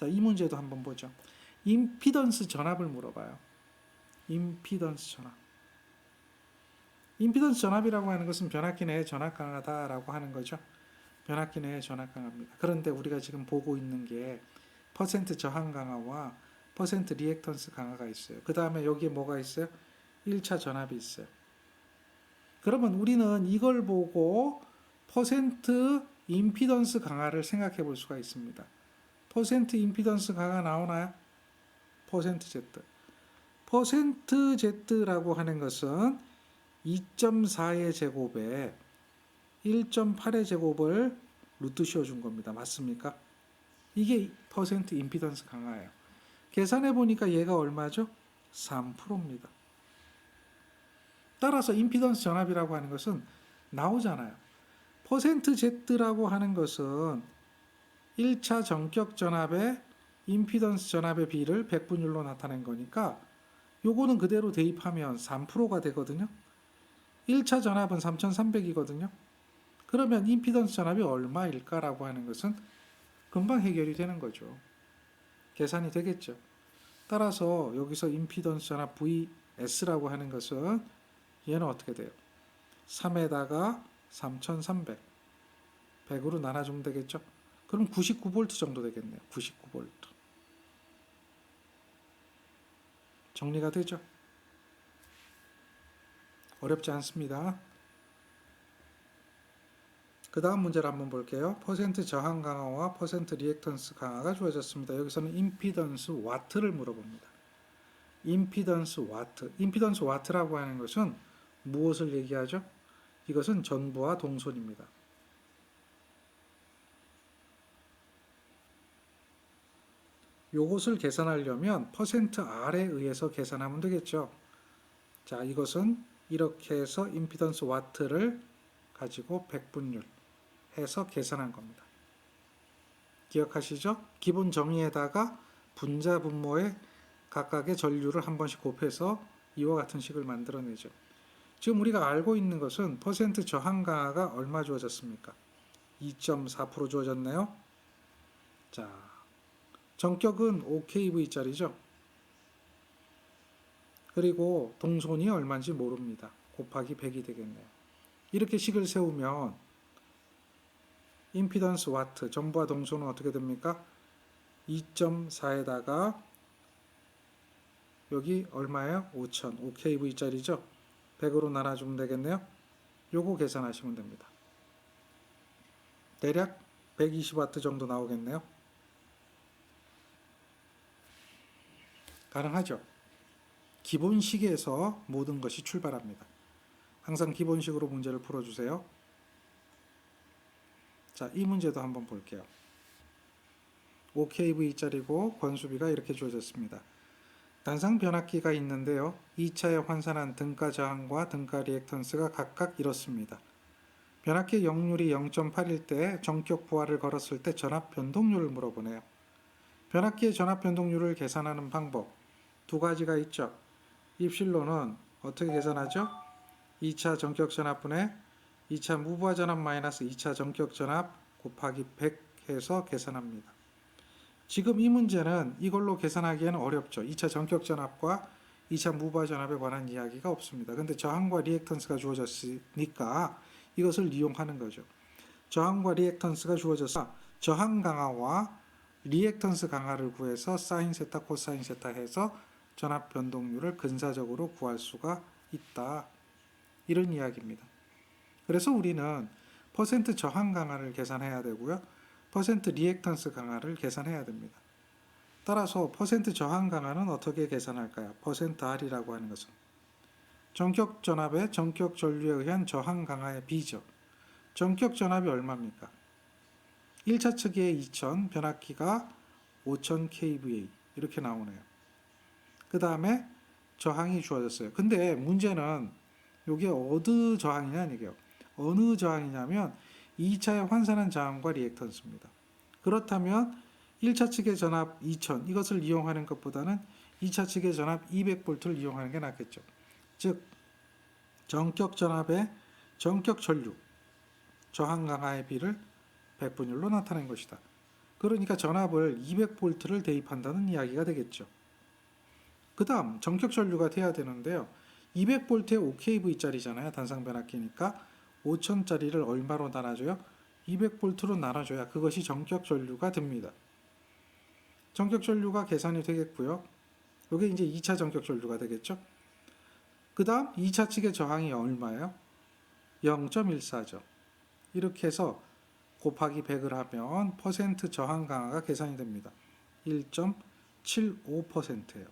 자, 이 문제도 한번 보죠. 임피던스 전압을 물어봐요. 임피던스 전압. 임피던스 전압이라고 하는 것은 변압기 내에 전압 강하다라고 하는 거죠. 변압기 내에 전압 강합니다. 그런데 우리가 지금 보고 있는 게 퍼센트 저항 강화와 퍼센트 리액턴스 강화가 있어요. 그 다음에 여기에 뭐가 있어요? 1차 전압이 있어요. 그러면 우리는 이걸 보고 퍼센트 임피던스 강화를 생각해 볼 수가 있습니다. 퍼센트 임피던스 강화 나오나요? 퍼센트 Z. 퍼센트 Z라고 하는 것은 2.4의 제곱에 1.8의 제곱을 루트 씌워준 겁니다. 맞습니까? 이게 퍼센트 임피던스 강화예요. 계산해 보니까 얘가 얼마죠? 3%입니다. 따라서 임피던스 전압이라고 하는 것은 나오잖아요. 퍼센트 Z라고 하는 것은 1차 전격 전압의 임피던스 전압의 비를 백분율로 나타낸 거니까 요거는 그대로 대입하면 3%가 되거든요. 1차 전압은 3300이거든요. 그러면 임피던스 전압이 얼마일까라고 하는 것은 금방 해결이 되는 거죠. 계산이 되겠죠. 따라서 여기서 임피던스 전압 VS라고 하는 것은 얘는 어떻게 돼요? 3에다가 3300 100으로 나눠주면 되겠죠. 그럼 99V 정도 되겠네요. 99V. 정리가 되죠? 어렵지 않습니다. 그 다음 문제를 한번 볼게요. 퍼센트 저항 강화와 퍼센트 리액턴스 강화가 주어졌습니다. 여기서는 임피던스 와트를 물어봅니다. 임피던스 와트. 임피던스 와트라고 하는 것은 무엇을 얘기하죠? 이것은 전부와 동선입니다. 요것을 계산하려면 퍼센트 R에 의해서 계산하면 되겠죠. 자, 이것은 이렇게 해서 임피던스 와트를 가지고 백분율 해서 계산한 겁니다. 기억하시죠? 기본 정의에다가 분자 분모의 각각의 전류를 한 번씩 곱해서 이와 같은 식을 만들어내죠. 지금 우리가 알고 있는 것은 퍼센트 저항 강화가 얼마 주어졌습니까? 2.4% 주어졌네요. 자, 전격은 5kV짜리죠. 그리고 동선이 얼마인지 모릅니다. 곱하기 100이 되겠네요. 이렇게 식을 세우면 임피던스 와트, 전부와 동선은 어떻게 됩니까? 2.4에다가 여기 얼마예요? 5000, 5kV짜리죠? 100으로 나눠주면 되겠네요. 요거 계산하시면 됩니다. 대략 120W 정도 나오겠네요. 가능하죠? 기본식에서 모든 것이 출발합니다. 항상 기본식으로 문제를 풀어주세요. 자, 이 문제도 한번 볼게요. 5kV짜리고 권수비가 이렇게 주어졌습니다. 단상 변압기가 있는데요. 2차에 환산한 등가 저항과 등가 리액턴스가 각각 이렇습니다. 변압기 역률이 0.8일 때 전격 부하를 걸었을 때 전압 변동률을 물어보네요. 변압기의 전압 변동률을 계산하는 방법 두 가지가 있죠. 입실로는 어떻게 계산하죠? 2차 전격 전압분의 2차 무부하 전압 마이너스 2차 전격 전압 곱하기 100 해서 계산합니다. 지금 이 문제는 이걸로 계산하기에는 어렵죠. 2차 전격 전압과 2차 무부하 전압에 관한 이야기가 없습니다. 근데 저항과 리액턴스가 주어졌으니까 이것을 이용하는 거죠. 저항과 리액턴스가 주어져서 저항 강화와 리액턴스 강화를 구해서 사인 세타 코사인 세타 해서 전압 변동률을 근사적으로 구할 수가 있다. 이런 이야기입니다. 그래서 우리는 퍼센트 저항 강화를 계산해야 되고요. 퍼센트 리액턴스 강화를 계산해야 됩니다. 따라서 퍼센트 저항 강화는 어떻게 계산할까요? 퍼센트 R이라고 하는 것은 전격 전압의 전격 전류에 의한 저항 강화의 비죠. 전격 전압이 얼마입니까? 1차 측에 2000, 변압기가 5000kVA 이렇게 나오네요. 그 다음에 저항이 주어졌어요. 근데 문제는 이게 어느 저항이냐는 얘기예요. 어느 저항이냐면 2차에 환산한 저항과 리액턴스입니다. 그렇다면 1차 측의 전압 2000 이것을 이용하는 것보다는 2차 측의 전압 200V를 이용하는 게 낫겠죠. 즉 전격 전압의 전격 전류 저항 강화의 비를 백분율로 나타낸 것이다. 그러니까 전압을 200V를 대입한다는 이야기가 되겠죠. 그 다음 전격 전류가 돼야 되는데요. 200V에 5kV짜리잖아요. 단상 변압기니까 5000짜리를 얼마로 나눠줘요? 200V로 나눠줘야 그것이 전격 전류가 됩니다. 전격 전류가 계산이 되겠고요. 이게 이제 2차 전격 전류가 되겠죠. 그 다음 2차 측의 저항이 얼마예요? 0.14죠. 이렇게 해서 곱하기 100을 하면 퍼센트 저항 강화가 계산이 됩니다. 1.75%예요.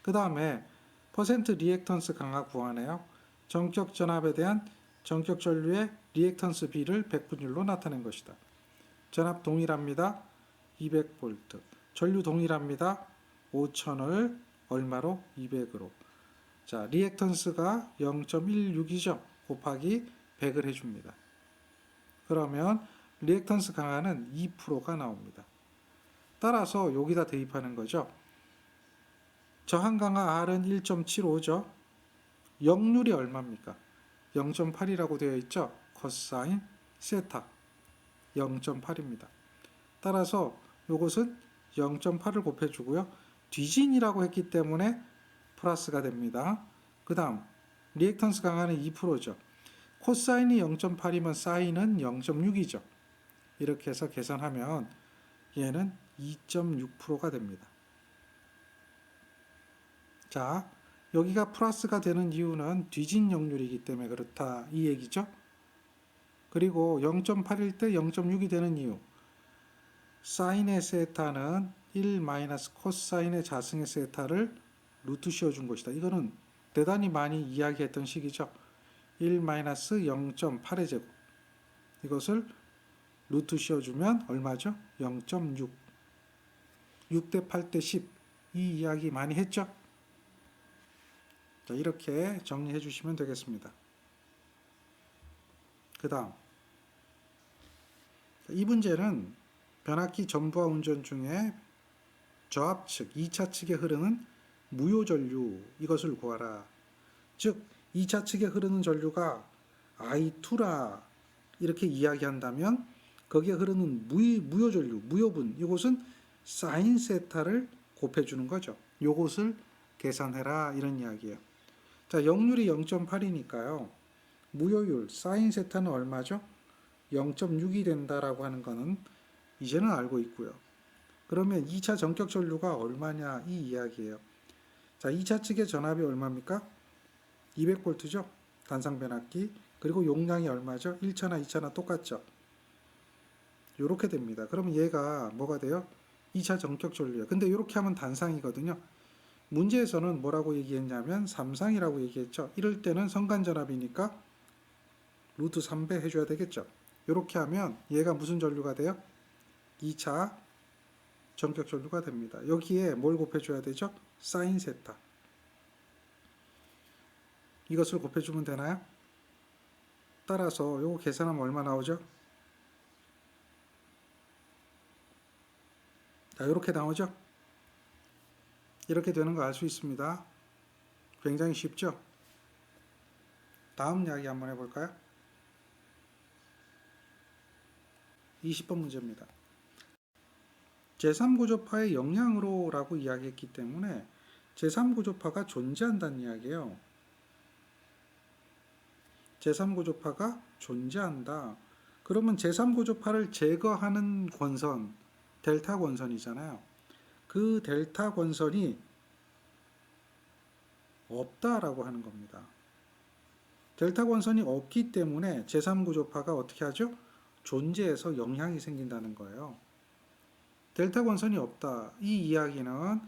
그 다음에 퍼센트 리액턴스 강화 구하네요. 전격 전압에 대한 전격 전류의 리액턴스 비를 100분율로 나타낸 것이다. 전압 동일합니다. 200V. 전류 동일합니다. 5000을 얼마로? 200으로. 자, 리액턴스가 0.16이죠. 곱하기 100을 해줍니다. 그러면 리액턴스 강화는 2%가 나옵니다. 따라서 여기다 대입하는 거죠. 저항 강화 R은 1.75죠. 역률이 얼마입니까? 0.8이라고 되어 있죠. 코사인 세타 0.8입니다. 따라서 이것은 0.8을 곱해주고요. 뒤진이라고 했기 때문에 플러스가 됩니다. 그 다음 리액턴스 강화는 2%죠. 코사인이 0.8이면 사인은 0.6이죠. 이렇게 해서 계산하면 얘는 2.6%가 됩니다. 자, 여기가 플러스가 되는 이유는 뒤진 역률이기 때문에 그렇다 이 얘기죠. 그리고 0.8일 때 0.6이 되는 이유, 사인의 세타는 1 마이너스 코사인의 자승의 세타를 루트 씌워준 것이다. 이거는 대단히 많이 이야기했던 식이죠. 1 마이너스 0.8의 제곱, 이것을 루트 씌워주면 얼마죠? 0.6. 6대 8대 10. 이 이야기 많이 했죠? 자, 이렇게 정리해 주시면 되겠습니다. 그 다음 이 문제는 변압기 전부하 운전 중에 저압 측, 2차 측에 흐르는 무효 전류 이것을 구하라. 즉 2차 측에 흐르는 전류가 I2라 이렇게 이야기한다면 거기에 흐르는 무효 전류, 무효분 이것은 사인 세타를 곱해주는 거죠. 이것을 계산해라 이런 이야기예요. 자, 역률이 0.8이니까요. 무효율 사인 세타는 얼마죠? 0.6이 된다라고 하는 거는 이제는 알고 있고요. 그러면 2차 전격 전류가 얼마냐 이 이야기예요. 자, 2차 측의 전압이 얼마입니까? 200V죠. 단상 변압기. 그리고 용량이 얼마죠? 1차나 2차나 똑같죠. 이렇게 됩니다. 그러면 얘가 뭐가 돼요? 2차 전격 전류예요. 근데 이렇게 하면 단상이거든요. 문제에서는 뭐라고 얘기했냐면 3상이라고 얘기했죠. 이럴 때는 성간전압이니까 루트 3배 해줘야 되겠죠. 이렇게 하면 얘가 무슨 전류가 돼요? 2차 전격 전류가 됩니다. 여기에 뭘 곱해줘야 되죠? 사인 세타. 이것을 곱해주면 되나요? 따라서 이거 계산하면 얼마 나오죠? 자, 이렇게 나오죠? 이렇게 되는 거 알 수 있습니다. 굉장히 쉽죠? 다음 이야기 한번 해볼까요? 20번 문제입니다. 제3구조파의 영향으로 라고 이야기했기 때문에 제3구조파가 존재한다는 이야기예요. 제3구조파가 존재한다. 그러면 제3구조파를 제거하는 권선, 델타 권선이잖아요. 그 델타 권선이 없다라고 하는 겁니다. 델타 권선이 없기 때문에 제3구조파가 어떻게 하죠? 존재해서 영향이 생긴다는 거예요. 델타 권선이 없다. 이 이야기는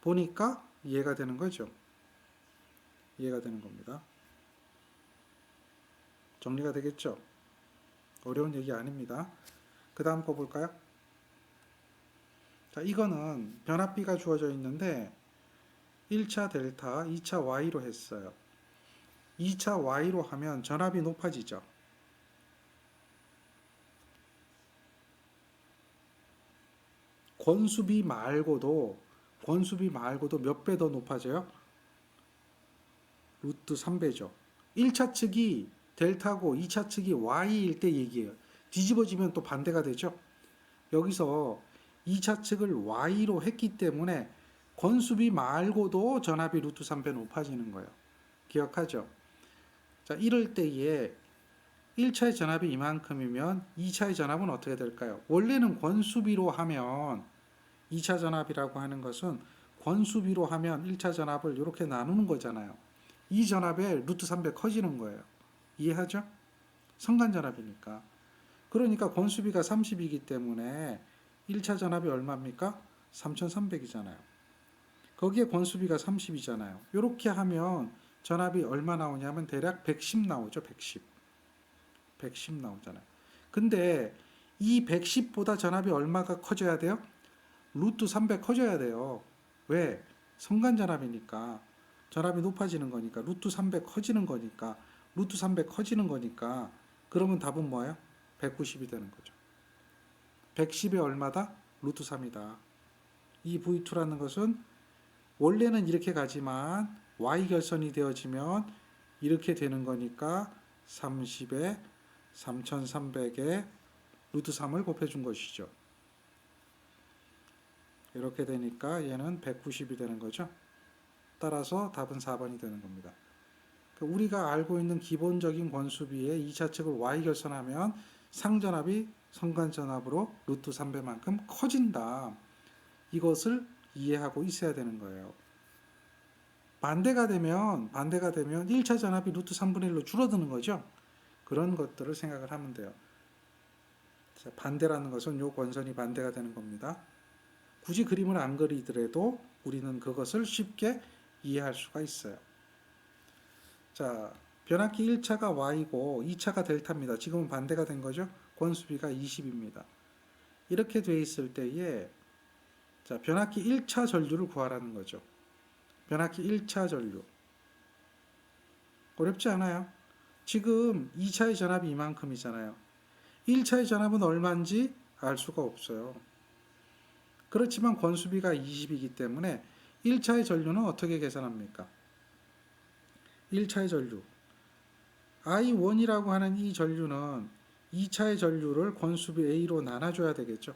보니까 이해가 되는 거죠. 이해가 되는 겁니다. 정리가 되겠죠? 어려운 얘기 아닙니다. 그 다음 거 볼까요? 자, 이거는 변압비가 주어져 있는데 1차 델타, 2차 Y로 했어요. 2차 Y로 하면 전압이 높아지죠. 권수비 말고도 몇 배 더 높아져요? 루트 3배죠. 1차 측이 델타고 2차 측이 Y일 때 얘기해요. 뒤집어지면 또 반대가 되죠. 여기서 2차 측을 y로 했기 때문에 권수비 말고도 전압이 루트 3배 높아지는 거예요. 기억하죠? 자, 이럴 때에 1차의 전압이 이만큼이면 2차의 전압은 어떻게 될까요? 원래는 권수비로 하면 2차 전압이라고 하는 것은 권수비로 하면 1차 전압을 이렇게 나누는 거잖아요. 이 전압에 루트 3배 커지는 거예요. 이해하죠? 성간전압이니까. 그러니까 권수비가 30이기 때문에 1차 전압이 얼마입니까? 3300이잖아요. 거기에 권수비가 30이잖아요. 이렇게 하면 전압이 얼마 나오냐면 대략 110 나오죠. 110. 110 나오잖아요. 근데 이 110보다 전압이 얼마가 커져야 돼요? 루트 300 커져야 돼요. 왜? 성간전압이니까. 전압이 높아지는 거니까. 루트 300 커지는 거니까. 루트 300 커지는 거니까. 그러면 답은 뭐예요? 190이 되는 거죠. 110에 얼마다? 루트 3이다. 이 V2라는 것은 원래는 이렇게 가지만 Y결선이 되어지면 이렇게 되는 거니까 30에 3300에 루트 3을 곱해준 것이죠. 이렇게 되니까 얘는 190이 되는 거죠. 따라서 답은 4번이 되는 겁니다. 우리가 알고 있는 기본적인 권수비의 2차 측을 Y결선하면 상전압이 성간전압으로 루트 3배만큼 커진다. 이것을 이해하고 있어야 되는 거예요. 반대가 되면 1차 전압이 루트 3분의 1로 줄어드는 거죠. 그런 것들을 생각을 하면 돼요. 자, 반대라는 것은 요 권선이 반대가 되는 겁니다. 굳이 그림을 안 그리더라도 우리는 그것을 쉽게 이해할 수가 있어요. 자, 변압기 1차가 Y고 2차가 델타입니다. 지금은 반대가 된 거죠. 권수비가 20입니다. 이렇게 돼 있을 때에 자, 변압기 1차 전류를 구하라는 거죠. 변압기 1차 전류. 어렵지 않아요. 지금 2차의 전압이 이만큼이잖아요. 1차의 전압은 얼마인지 알 수가 없어요. 그렇지만 권수비가 20이기 때문에 1차의 전류는 어떻게 계산합니까? 1차의 전류. I1이라고 하는 이 전류는 2차의 전류를 권수비 A로 나눠줘야 되겠죠.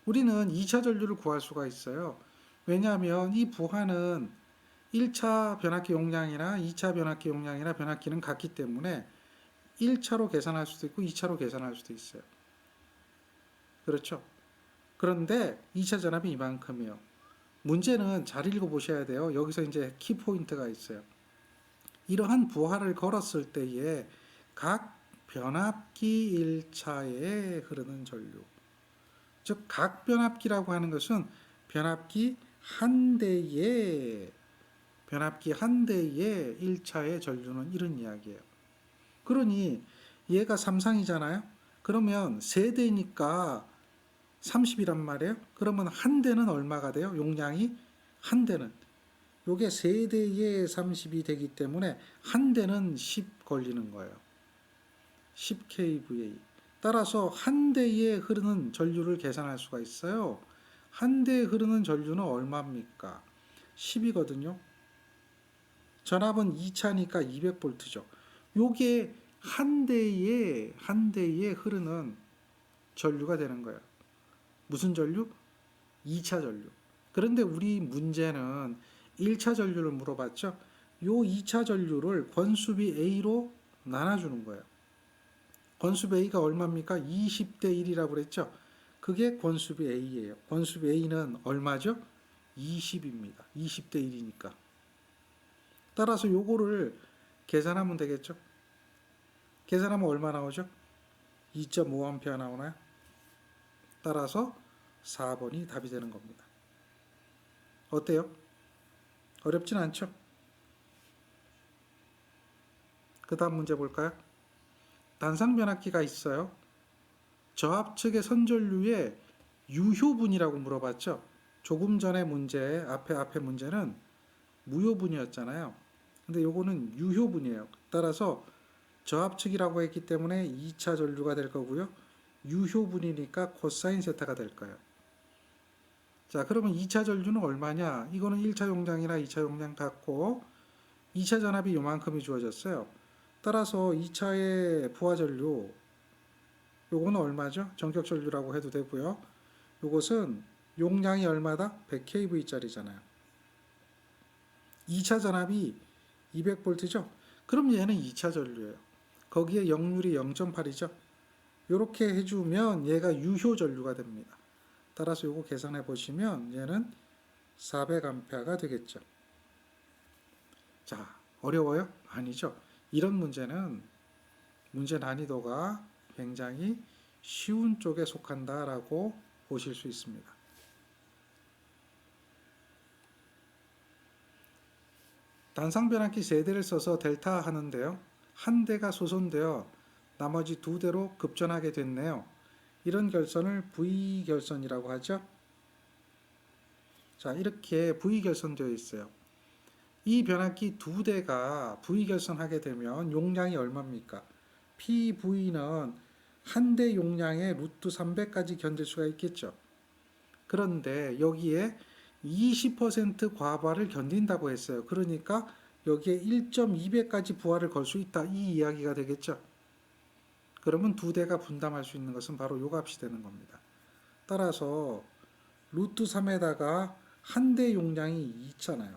우리는 2차 전류를 구할 수가 있어요. 왜냐하면 이 부하는 1차 변압기 용량이나 2차 변압기 용량이나 변압기는 같기 때문에 1차로 계산할 수도 있고 2차로 계산할 수도 있어요. 그렇죠? 그런데 2차 전압이 이만큼이에요. 문제는 잘 읽어보셔야 돼요. 여기서 이제 키포인트가 있어요. 이러한 부하를 걸었을 때에 각 변압기 1차에 흐르는 전류, 즉 각 변압기라고 하는 것은 변압기 한 대의 1차의 전류는 이런 이야기예요. 그러니 얘가 3상이잖아요. 그러면 세대니까 30이란 말이에요. 그러면 한 대는 얼마가 돼요? 용량이 한 대는 요게 세대에 30이 되기 때문에 한 대는 10 걸리는 거예요. 10 kVA. 따라서 한 대에 흐르는 전류를 계산할 수가 있어요. 한 대에 흐르는 전류는 얼마입니까? 10이거든요. 전압은 2차니까 200V죠. 요게 한 대에 흐르는 전류가 되는 거예요. 무슨 전류? 2차 전류. 그런데 우리 문제는 1차 전류를 물어봤죠. 요 2차 전류를 권수비 A로 나눠주는 거예요. 권수비 A가 얼마입니까? 20대 1이라고 그랬죠. 그게 권수비 A예요. 권수비 A는 얼마죠? 20입니다. 20대 1이니까. 따라서 요거를 계산하면 되겠죠. 계산하면 얼마 나오죠? 2.5A 나오나요? 따라서 4번이 답이 되는 겁니다. 어때요? 어렵진 않죠? 그 다음 문제 볼까요? 단상 변압기가 있어요. 저압측의 선전류의 유효분이라고 물어봤죠. 조금 전에 문제, 앞에 문제는 무효분이었잖아요. 근데 요거는 유효분이에요. 따라서 저압측이라고 했기 때문에 2차 전류가 될 거고요. 유효분이니까 코사인 세타가 될 거예요. 자, 그러면 2차 전류는 얼마냐? 이거는 1차 용량이나 2차 용량 같고 2차 전압이 요만큼이 주어졌어요. 따라서 2차의 부하 전류 요거는 얼마죠? 전격 전류라고 해도 되고요. 요것은 용량이 얼마다? 100kV짜리잖아요. 2차 전압이 200V죠? 그럼 얘는 2차 전류예요. 거기에 역률이 0.8이죠? 이렇게 해주면 얘가 유효 전류가 됩니다. 따라서 요거 계산해 보시면 얘는 400A가 되겠죠. 자, 어려워요? 아니죠. 이런 문제는 문제 난이도가 굉장히 쉬운 쪽에 속한다라고 보실 수 있습니다. 단상 변압기 3대를 써서 델타 하는데요. 한 대가 소선되어 나머지 2대로 급전하게 됐네요. 이런 결선을 V결선이라고 하죠. 자, 이렇게 V결선되어 있어요. 이 변압기 2대가 V결선하게 되면 용량이 얼마입니까? PV는 한 대 용량의 루트 300까지 견딜 수가 있겠죠. 그런데 여기에 20% 과부하를 견딘다고 했어요. 그러니까 여기에 1.2배까지 부하를 걸 수 있다. 이 이야기가 되겠죠. 그러면 2대가 분담할 수 있는 것은 바로 요 값이 되는 겁니다. 따라서 루트 3에다가 한 대 용량이 2잖아요.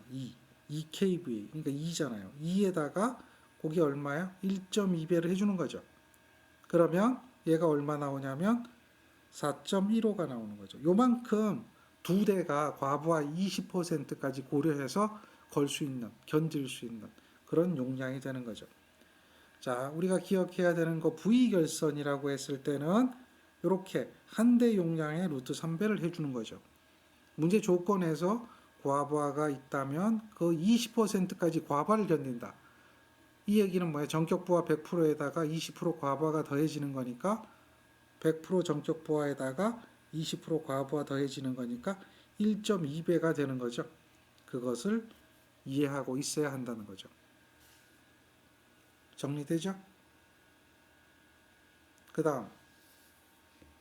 2kVA. 그러니까 2잖아요. 2에다가 그게 얼마야? 1.2배를 해주는 거죠. 그러면 얘가 얼마 나오냐면 4.15가 나오는 거죠. 요만큼 2대가 과부하 20%까지 고려해서 걸 수 있는, 견딜 수 있는 그런 용량이 되는 거죠. 자, 우리가 기억해야 되는 거 V결선이라고 했을 때는 이렇게 한 대 용량의 루트 3배를 해주는 거죠. 문제 조건에서 과부하가 있다면 그 20%까지 과부하를 견딘다. 이 얘기는 뭐예요? 전격 부하 100%에다가 20% 과부하가 더해지는 거니까 100% 전격 부하에다가 20% 과부하 더해지는 거니까 1.2배가 되는 거죠. 그것을 이해하고 있어야 한다는 거죠. 정리되죠? 그 다음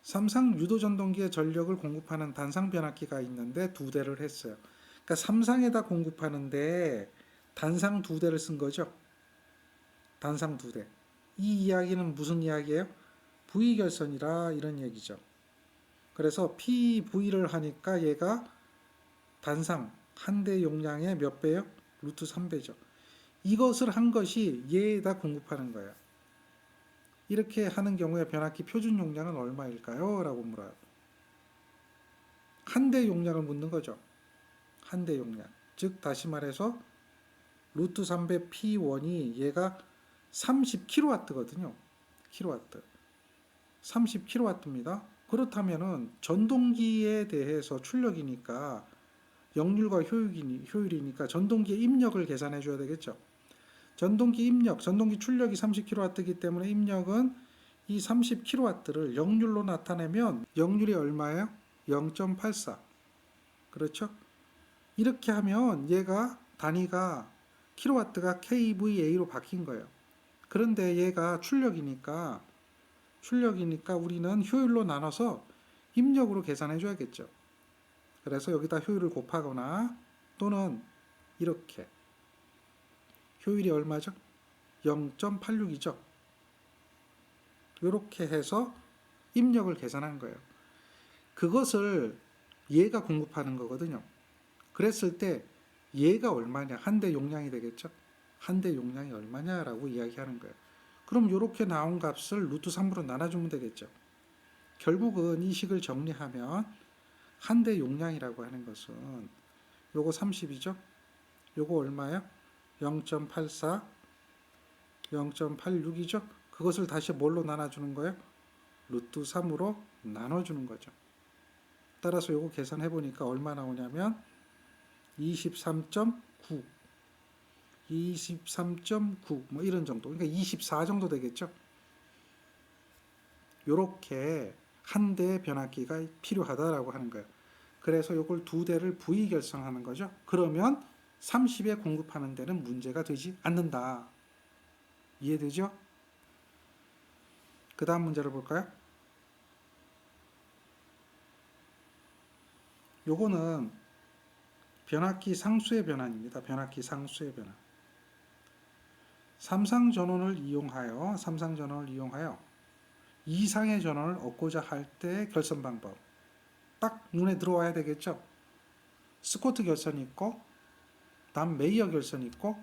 삼상 유도전동기에 전력을 공급하는 단상 변압기가 있는데 2대를 했어요. 그러니까 삼상에다 공급하는데 단상 2대를 쓴 거죠. 단상 2대. 이 이야기는 무슨 이야기예요? V결선이라 이런 얘기죠. 그래서 PV를 하니까 얘가 단상 한 대 용량의 몇 배요? 루트 3배죠. 이것을 한 것이 얘에다 공급하는 거예요. 이렇게 하는 경우에 변압기 표준 용량은 얼마일까요? 라고 물어요. 한 대 용량을 묻는 거죠. 한 대 용량. 즉 다시 말해서 루트 3배 P1이 얘가 30kW거든요. 킬로와트. 30kW입니다. 그렇다면은 전동기에 대해서 출력이니까 역률과 효율이니까 전동기의 입력을 계산해 줘야 되겠죠. 전동기 입력, 전동기 출력이 30kW이기 때문에 입력은 이 30kW를 역률로 나타내면 역률이 얼마예요? 0.84. 그렇죠? 이렇게 하면 얘가 단위가 킬로와트가 kVA로 바뀐 거예요. 그런데 얘가 출력이니까 우리는 효율로 나눠서 입력으로 계산해 줘야겠죠. 그래서 여기다 효율을 곱하거나 또는 이렇게 효율이 얼마죠? 0.86이죠. 이렇게 해서 입력을 계산한 거예요. 그것을 얘가 공급하는 거거든요. 그랬을 때 얘가 얼마냐? 한 대 용량이 되겠죠. 한 대 용량이 얼마냐라고 이야기하는 거예요. 그럼 이렇게 나온 값을 루트 3으로 나눠주면 되겠죠. 결국은 이 식을 정리하면 한 대 용량이라고 하는 것은 요거 30이죠. 요거 얼마예요? 0.84, 0.86이죠. 그것을 다시 뭘로 나눠주는 거예요? 루트 3으로 나눠주는 거죠. 따라서 요거 계산해 보니까 얼마 나오냐면 23.9, 23.9 뭐 이런 정도. 그러니까 24 정도 되겠죠. 요렇게 한 대의 변압기가 필요하다라고 하는 거예요. 그래서 요걸 2대를 V 결성하는 거죠. 그러면 30에 공급하는 데는 문제가 되지 않는다. 이해되죠? 그 다음 문제를 볼까요? 요거는 변압기 상수의 변환입니다. 변압기 상수의 변환. 삼상전원을 이용하여 이상의 전원을 얻고자 할 때 결선 방법. 딱 눈에 들어와야 되겠죠. 스코트 결선이 있고, 다음 메이어 결선이 있고,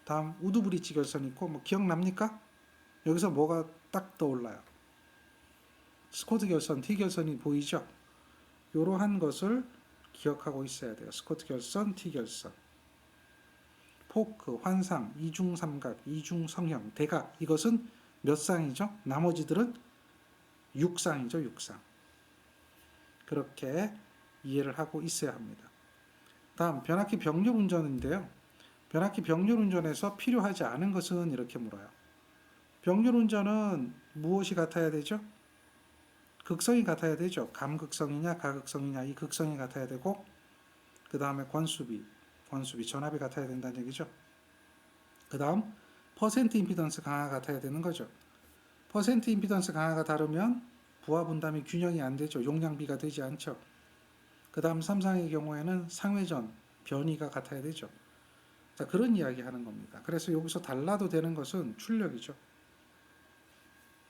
다음 우드 브릿지 결선이 있고, 뭐 기억납니까? 여기서 뭐가 딱 떠올라요? 스코트 결선, T 결선이 보이죠? 이러한 것을 기억하고 있어야 돼요. 스코트 결선, T 결선. 포크, 환상, 이중삼각, 이중성형, 대각. 이것은 몇 쌍이죠? 나머지들은 6쌍이죠, 6쌍. 그렇게 이해를 하고 있어야 합니다. 다음, 변압기 병렬 운전인데요. 변압기 병렬 운전에서 필요하지 않은 것은 이렇게 물어요. 병렬 운전은 무엇이 같아야 되죠? 극성이 같아야 되죠. 감극성이냐 가극성이냐 이 극성이 같아야 되고, 그 다음에 권수비, 전압이 같아야 된다는 얘기죠. 그 다음 퍼센트 임피던스 강화가 같아야 되는 거죠. 퍼센트 임피던스 강화가 다르면 부하 분담이 균형이 안 되죠. 용량비가 되지 않죠. 그 다음 삼상의 경우에는 상회전, 변이가 같아야 되죠. 자, 그런 이야기 하는 겁니다. 그래서 여기서 달라도 되는 것은 출력이죠.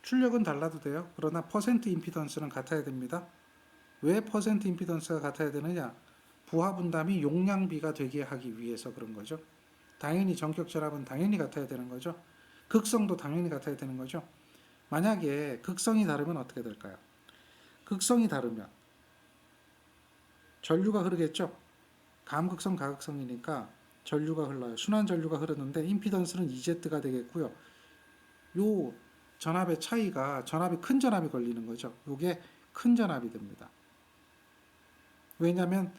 출력은 달라도 돼요. 그러나 퍼센트 임피던스는 같아야 됩니다. 왜 퍼센트 임피던스가 같아야 되느냐? 부하 분담이 용량비가 되게 하기 위해서 그런 거죠. 당연히 전격 전압은 당연히 같아야 되는 거죠. 극성도 당연히 같아야 되는 거죠. 만약에 극성이 다르면 어떻게 될까요? 극성이 다르면 전류가 흐르겠죠. 감극성, 가극성이니까 전류가 흘러요. 순환 전류가 흐르는데 임피던스는 EZ가 되겠고요. 요 전압의 차이가 큰 전압이 걸리는 거죠. 요게 큰 전압이 됩니다. 왜냐하면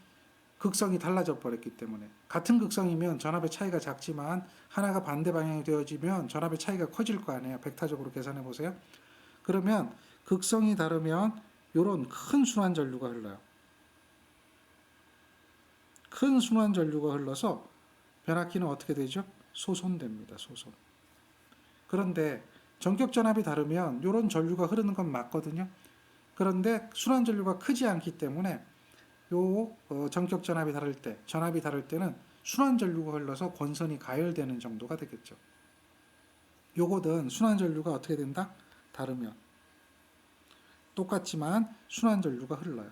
극성이 달라져 버렸기 때문에. 같은 극성이면 전압의 차이가 작지만 하나가 반대 방향이 되어지면 전압의 차이가 커질 거 아니에요. 벡터적으로 계산해 보세요. 그러면 극성이 다르면 요런 큰 순환 전류가 흘러요. 큰 순환 전류가 흘러서 변압기는 어떻게 되죠? 소손됩니다. 소손. 그런데 전격 전압이 다르면 이런 전류가 흐르는 건 맞거든요. 그런데 순환 전류가 크지 않기 때문에 요 전격 전압이 다를 때, 전압이 다를 때는 순환 전류가 흘러서 권선이 가열되는 정도가 되겠죠. 요거든 순환 전류가 어떻게 된다? 다르면 똑같지만 순환 전류가 흘러요.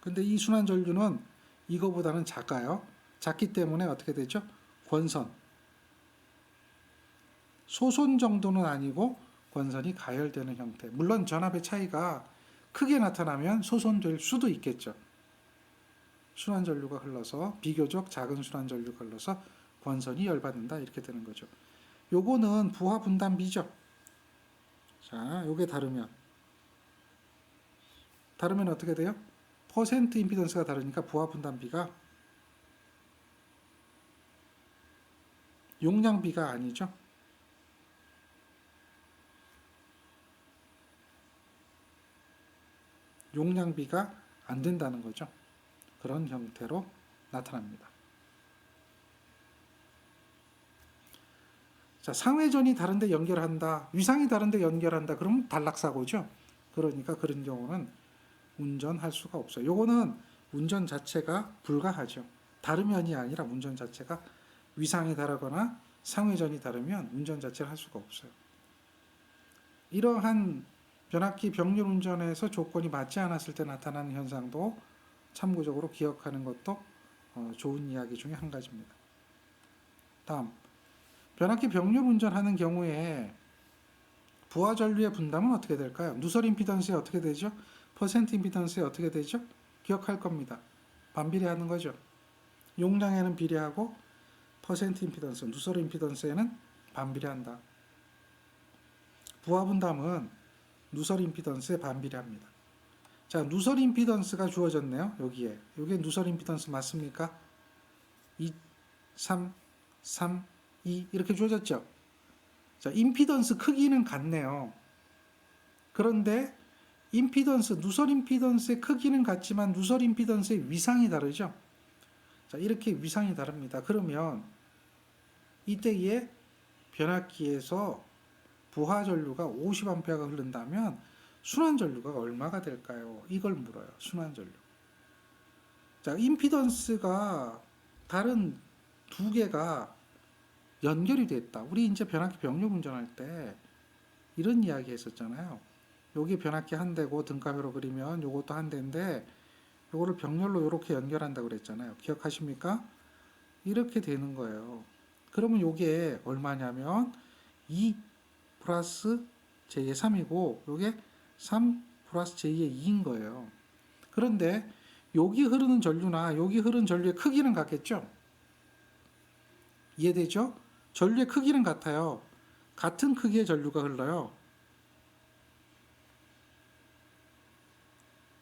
근데 이 순환 전류는 이거보다는 작아요. 작기 때문에 어떻게 되죠? 권선. 소손 정도는 아니고 권선이 가열되는 형태. 물론 전압의 차이가 크게 나타나면 소손될 수도 있겠죠. 순환 전류가 흘러서 비교적 작은 순환 전류가 흘러서 권선이 열받는다 이렇게 되는 거죠. 요거는 부하 분담비죠. 자, 요게 다르면 어떻게 돼요? 퍼센트 임피던스가 다르니까 부하 분담비가 용량비가 아니죠. 용량비가 안 된다는 거죠. 그런 형태로 나타납니다. 자, 상회전이 다른데 연결한다, 위상이 다른데 연결한다, 그러면 단락사고죠. 그러니까 그런 경우는 운전할 수가 없어요. 요거는 운전 자체가 불가하죠. 다르면이 아니라 운전 자체가 위상이 다르거나 상회전이 다르면 운전 자체를 할 수가 없어요. 이러한 변압기 병렬 운전에서 조건이 맞지 않았을 때 나타나는 현상도 참고적으로 기억하는 것도 좋은 이야기 중에 한 가지입니다. 다음, 변압기 병렬 운전하는 경우에 부하 전류의 분담은 어떻게 될까요? 누설 임피던스에 어떻게 되죠? 퍼센트 임피던스에 어떻게 되죠? 기억할 겁니다. 반비례하는 거죠. 용량에는 비례하고 퍼센트 임피던스, 누설 임피던스에는 반비례한다. 부하 분담은 누설 임피던스에 반비례합니다. 자, 누설 임피던스가 주어졌네요. 여기에. 이게 누설 임피던스 맞습니까? 2, 3, 3, 2 이렇게 주어졌죠. 자, 임피던스 크기는 같네요. 그런데 임피던스, 누설 임피던스의 크기는 같지만 누설 임피던스의 위상이 다르죠. 자, 이렇게 위상이 다릅니다. 그러면 이때에 변압기에서 부하 전류가 50A가 흐른다면 순환 전류가 얼마가 될까요? 이걸 물어요. 순환 전류. 자, 임피던스가 다른 두 개가 연결이 됐다. 우리 이제 변압기 병렬 운전할 때 이런 이야기 했었잖아요. 여기 변압기 한 대고 등가표로 그리면 요것도 한 대인데 요거를 병렬로 이렇게 연결한다고 그랬잖아요. 기억하십니까? 이렇게 되는 거예요. 그러면 요게 얼마냐면 2 플러스 J의 3이고 요게 3 플러스 J의 2인 거예요. 그런데 여기 흐르는 전류나 여기 흐르는 전류의 크기는 같겠죠? 이해되죠? 전류의 크기는 같아요. 같은 크기의 전류가 흘러요.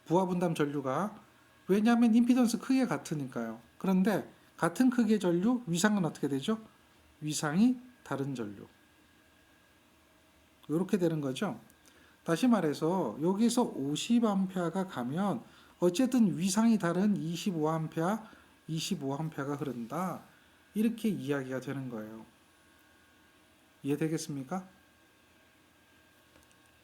부하분담 전류가. 왜냐하면 임피던스 크기가 같으니까요. 그런데 같은 크기의 전류, 위상은 어떻게 되죠? 위상이 다른 전류. 이렇게 되는 거죠. 다시 말해서 여기서 50A가 가면 어쨌든 위상이 다른 25A, 25A가 흐른다. 이렇게 이야기가 되는 거예요. 이해되겠습니까?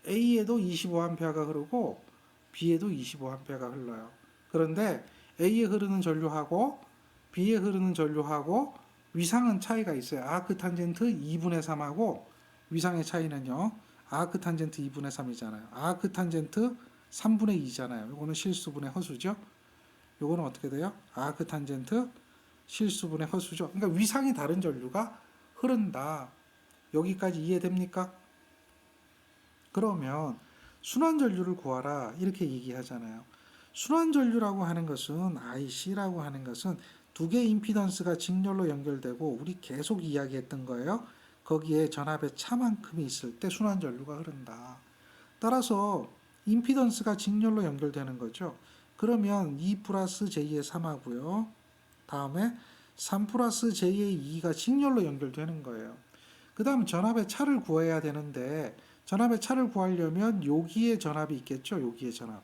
A에도 25A가 흐르고 B에도 25A가 흘러요. 그런데 A에 흐르는 전류하고 B에 흐르는 전류하고 위상은 차이가 있어요. 아크 탄젠트 2분의 3하고 위상의 차이는요. 아크 탄젠트 2분의 3이잖아요. 아크 탄젠트 3분의 2잖아요. 이거는 실수분의 허수죠. 이거는 어떻게 돼요? 아크 탄젠트 실수분의 허수죠. 그러니까 위상이 다른 전류가 흐른다. 여기까지 이해됩니까? 그러면 순환전류를 구하라 이렇게 얘기하잖아요. 순환전류라고 하는 것은 IC라고 하는 것은 두 개의 임피던스가 직렬로 연결되고 우리 계속 이야기했던 거예요. 거기에 전압의 차만큼이 있을 때 순환전류가 흐른다. 따라서 임피던스가 직렬로 연결되는 거죠. 그러면 2 플러스 J의 3하고요. 다음에 3 플러스 J의 2가 직렬로 연결되는 거예요. 그 다음 전압의 차를 구해야 되는데 전압의 차를 구하려면 여기에 전압이 있겠죠. 여기에 전압.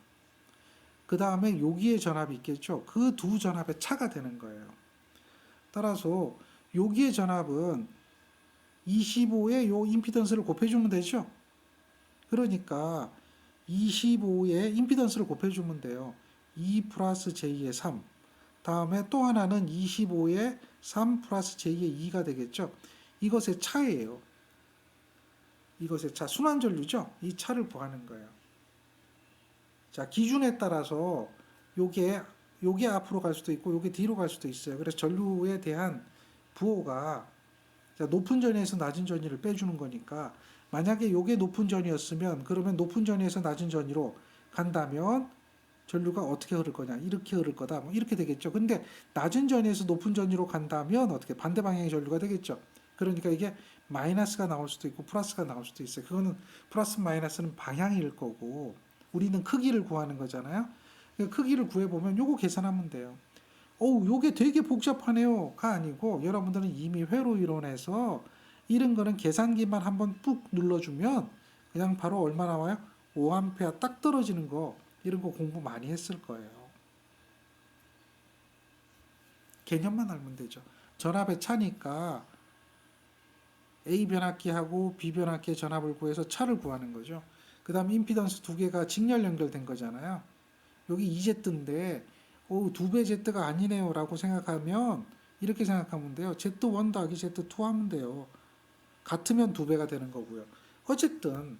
그 다음에 여기에 전압이 있겠죠. 그 두 전압의 차가 되는 거예요. 따라서 여기에 전압은 25에 요 임피던스를 곱해주면 되죠. 그러니까 25에 임피던스를 곱해주면 돼요. 2 플러스 J의 3. 다음에 또 하나는 25에 3 플러스 J의 2가 되겠죠. 이것의 차예요. 이것의 차, 순환전류죠. 이 차를 구하는 거예요. 자, 기준에 따라서 요게 앞으로 갈 수도 있고 요게 뒤로 갈 수도 있어요. 그래서 전류에 대한 부호가 높은 전위에서 낮은 전위를 빼주는 거니까 만약에 요게 높은 전위였으면 그러면 높은 전위에서 낮은 전위로 간다면 전류가 어떻게 흐를 거냐 이렇게 흐를 거다 뭐 이렇게 되겠죠. 근데 낮은 전위에서 높은 전위로 간다면 어떻게 반대 방향의 전류가 되겠죠. 그러니까 이게 마이너스가 나올 수도 있고 플러스가 나올 수도 있어요. 그거는 플러스 마이너스는 방향일 거고 우리는 크기를 구하는 거잖아요. 크기를 구해보면 요거 계산하면 돼요. 요게 되게 복잡하네요가 아니고 여러분들은 이미 회로 이론에서 이런 거는 계산기만 한번 꾹 눌러주면 그냥 바로 얼마 나와요? 5A 딱 떨어지는 거 이런 거 공부 많이 했을 거예요. 개념만 알면 되죠. 전압의 차니까 A 변압기하고 B 변압기의 전압을 구해서 차를 구하는 거죠. 그 다음 임피던스 두 개가 직렬 연결된 거잖아요. 여기 2Z인데 2배 Z가 아니네요 라고 생각하면 이렇게 생각하면 돼요. Z1 더하기 Z2 하면 돼요. 같으면 2배가 되는 거고요. 어쨌든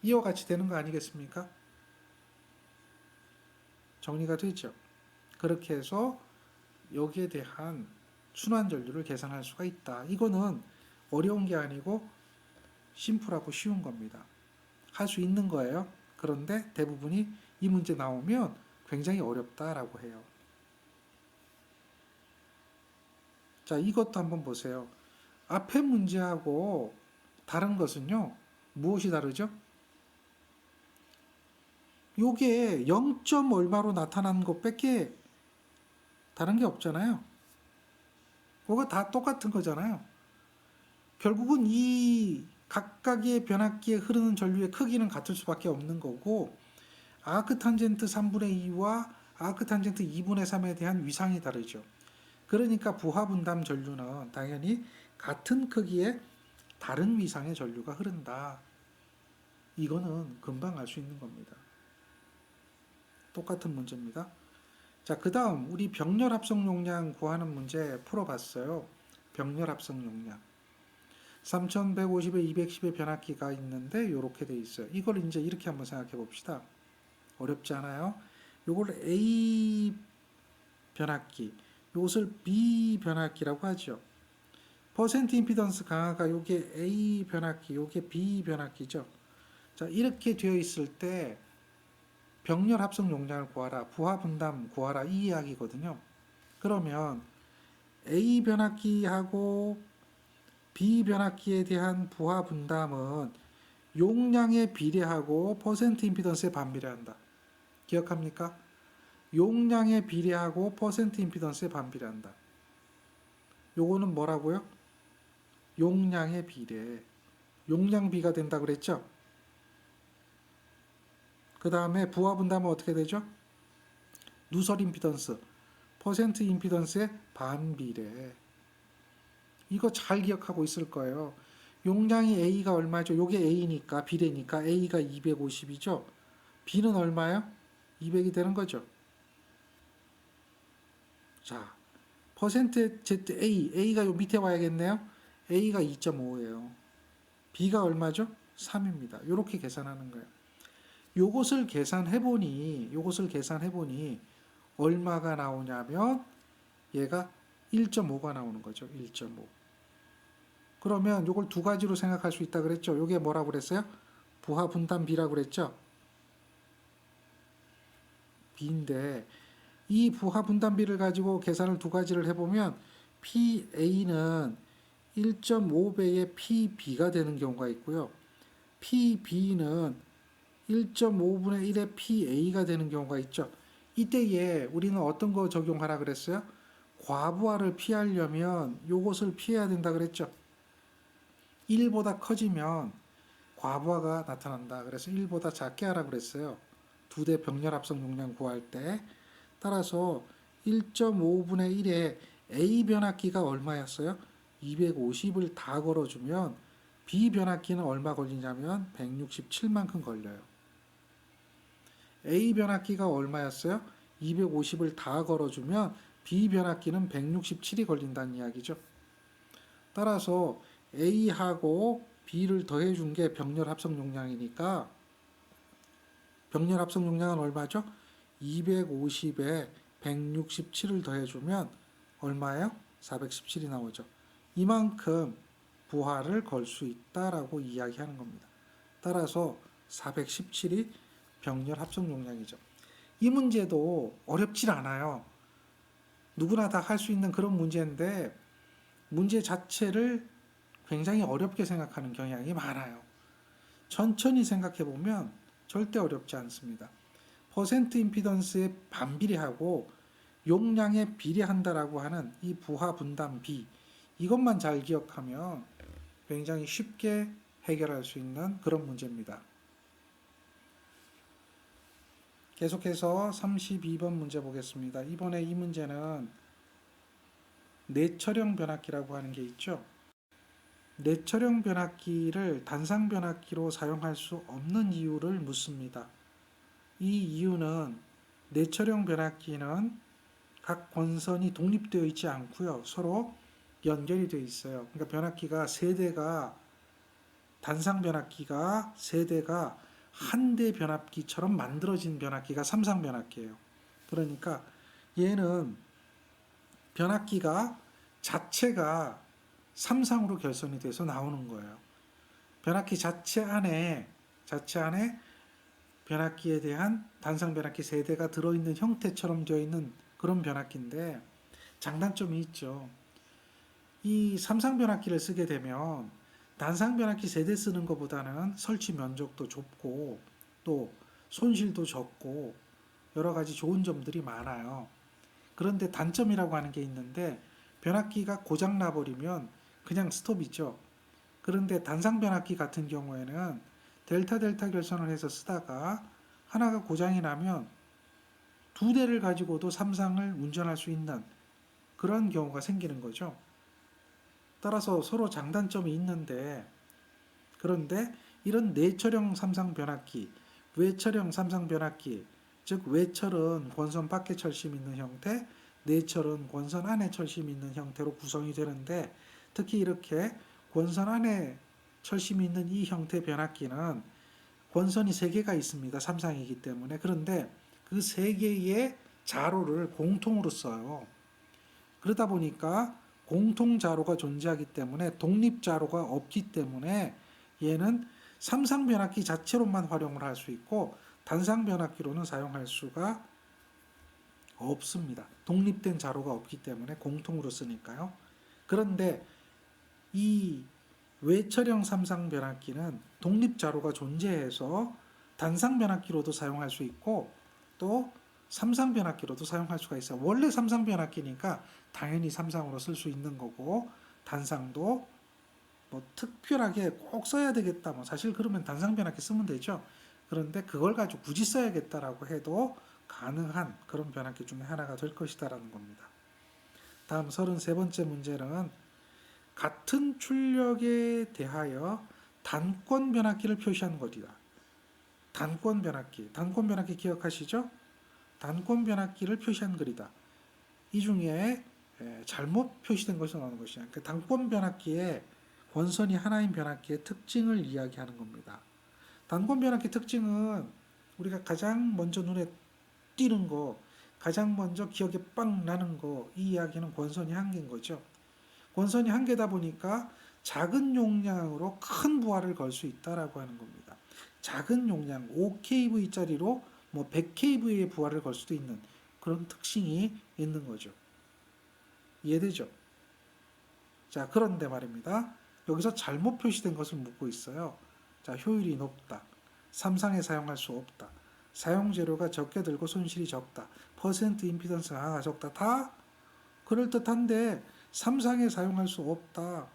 이와 같이 되는 거 아니겠습니까? 정리가 되죠. 그렇게 해서 여기에 대한 순환 전류를 계산할 수가 있다. 이거는 어려운 게 아니고 심플하고 쉬운 겁니다. 할 수 있는 거예요. 그런데 대부분이 이 문제 나오면 굉장히 어렵다라고 해요. 자, 이것도 한번 보세요. 앞에 문제하고 다른 것은요. 무엇이 다르죠? 요게 0. 얼마로 나타나는 것밖에 다른 게 없잖아요. 그거 다 똑같은 거잖아요. 결국은 이 각각의 변압기에 흐르는 전류의 크기는 같을 수밖에 없는 거고 아크 탄젠트 3분의 2와 아크 탄젠트 2분의 3에 대한 위상이 다르죠. 그러니까 부하 분담 전류는 당연히 같은 크기의 다른 위상의 전류가 흐른다. 이거는 금방 알 수 있는 겁니다. 똑같은 문제입니다. 자, 그 다음 우리 병렬 합성 용량 구하는 문제 풀어봤어요. 병렬 합성 용량. 3150에 210의 변압기가 있는데 이렇게 돼 있어요. 이걸 이제 이렇게 한번 생각해 봅시다. 어렵지 않아요? 요걸 A 변압기, 요것을 B 변압기라고 하죠. 퍼센트 임피던스 강화가 요게 A 변압기, 요게 B 변압기죠. 자, 이렇게 되어 있을 때 병렬 합성 용량을 구하라, 부하 분담 구하라 이 이야기거든요. 그러면 A 변압기하고 B 변압기에 대한 부하 분담은 용량에 비례하고 퍼센트 임피던스에 반비례한다. 기억합니까? 용량에 비례하고 퍼센트 임피던스에 반비례한다. 요거는 뭐라고요? 용량에 비례. 용량비가 된다 그랬죠? 그 다음에 부하 분담은 어떻게 되죠? 누설 임피던스, 퍼센트 임피던스의 반비례. 이거 잘 기억하고 있을 거예요. 용량이 A가 얼마죠? 요게 A니까 비례니까 A가 250이죠. B는 얼마요? 200이 되는 거죠. 자, 퍼센트 Z A가 요 밑에 와야겠네요. A가 2.5예요. B가 얼마죠? 3입니다. 이렇게 계산하는 거예요. 요것을 계산해보니 얼마가 나오냐면 얘가 1.5가 나오는 거죠. 1.5. 그러면 요걸 두 가지로 생각할 수 있다 그랬죠. 요게 뭐라고 그랬어요? 부하 분담 B라고 그랬죠. B인데 이 부하 분담 B를 가지고 계산을 두 가지를 해보면 PA는 1.5배의 PB가 되는 경우가 있고요. PB는 1.5분의 1의 PA가 되는 경우가 있죠. 이때에 우리는 어떤 거 적용하라 그랬어요? 과부하를 피하려면 요것을 피해야 된다 그랬죠. 1보다 커지면 과부하가 나타난다. 그래서 1보다 작게 하라 그랬어요. 두 대 병렬 합성 용량 구할 때. 따라서 1.5분의 1의 A 변압기가 얼마였어요? 250을 다 걸어주면 B 변압기는 얼마 걸리냐면 167만큼 걸려요. A 변압기가 얼마였어요? 250을 다 걸어주면 B 변압기는 167이 걸린다는 이야기죠. 따라서 A하고 B를 더해준 게 병렬 합성 용량이니까 병렬 합성 용량은 얼마죠? 250에 167을 더해주면 얼마예요? 417이 나오죠. 이만큼 부하를 걸 수 있다라고 이야기하는 겁니다. 따라서 417이 병렬 합성 용량이죠. 이 문제도 어렵질 않아요. 누구나 다 할 수 있는 그런 문제인데 문제 자체를 굉장히 어렵게 생각하는 경향이 많아요. 천천히 생각해 보면 절대 어렵지 않습니다. 퍼센트 임피던스에 반비례하고 용량에 비례한다라고 하는 이 부하 분담 B 이것만 잘 기억하면 굉장히 쉽게 해결할 수 있는 그런 문제입니다. 계속해서 32번 문제 보겠습니다. 이번에 이 문제는 내철형 변압기라고 하는 게 있죠. 내철형 변압기를 단상 변압기로 사용할 수 없는 이유를 묻습니다. 이 이유는 내철형 변압기는 각 권선이 독립되어 있지 않고요. 서로 연결이 되어 있어요. 그러니까 변압기가 세대가 단상 변압기가 세대가 한 대 변압기처럼 만들어진 변압기가 삼상 변압기예요. 그러니까 얘는 변압기가 자체가 삼상으로 결선이 돼서 나오는 거예요. 변압기 자체 안에 변압기에 대한 단상 변압기 세대가 들어있는 형태처럼 되어 있는 그런 변압기인데 장단점이 있죠. 이 삼상 변압기를 쓰게 되면 단상 변압기 세대 쓰는 것보다는 설치 면적도 좁고 또 손실도 적고 여러 가지 좋은 점들이 많아요. 그런데 단점이라고 하는 게 있는데 변압기가 고장 나버리면 그냥 스톱이죠. 그런데 단상 변압기 같은 경우에는 델타 결선을 해서 쓰다가 하나가 고장이 나면 두 대를 가지고도 삼상을 운전할 수 있는 그런 경우가 생기는 거죠. 따라서 서로 장단점이 있는데 그런데 이런 내철형 삼상 변압기, 외철형 삼상 변압기, 즉 외철은 권선 밖에 철심 있는 형태, 내철은 권선 안에 철심 있는 형태로 구성이 되는데 특히 이렇게 권선 안에 철심이 있는 이 형태 변압기는 권선이 3개가 있습니다. 삼상이기 때문에. 그런데 그 3개의 자로를 공통으로 써요. 그러다 보니까 공통 자로가 존재하기 때문에 독립 자로가 없기 때문에 얘는 삼상 변압기 자체로만 활용을 할 수 있고 단상 변압기로는 사용할 수가 없습니다. 독립된 자로가 없기 때문에 공통으로 쓰니까요. 그런데 이 외철형 삼상 변압기는 독립 자로가 존재해서 단상 변압기로도 사용할 수 있고 또 삼상 변압기로도 사용할 수가 있어요. 원래 삼상 변압기니까 당연히 삼상으로 쓸 수 있는 거고 단상도 뭐 특별하게 꼭 써야 되겠다. 뭐 사실 그러면 단상 변압기 쓰면 되죠. 그런데 그걸 가지고 굳이 써야겠다라고 해도 가능한 그런 변압기 중에 하나가 될 것이다라는 겁니다. 다음 33번째 문제는 같은 출력에 대하여 단권 변압기를 표시한 것이다. 단권 변압기 기억하시죠? 단권 변압기를 표시한 글이다. 이 중에 잘못 표시된 것이 나오는 것이냐. 그 단권 변압기의 권선이 하나인 변압기의 특징을 이야기하는 겁니다. 단권 변압기 특징은 우리가 가장 먼저 눈에 띄는 거, 가장 먼저 기억에 빵 나는 거, 이 이야기는 권선이 한 개인 거죠. 권선이 한 개다 보니까 작은 용량으로 큰 부하를 걸 수 있다라고 하는 겁니다. 작은 용량 5kV짜리로 뭐 100kV의 부하를 걸 수도 있는 그런 특징이 있는 거죠. 이해되죠? 자, 그런데 말입니다. 여기서 잘못 표시된 것을 묻고 있어요. 자, 효율이 높다. 삼상에 사용할 수 없다. 사용 재료가 적게 들고 손실이 적다. 퍼센트 임피던스 강화가 적다. 다 그럴듯한데 삼상에 사용할 수 없다.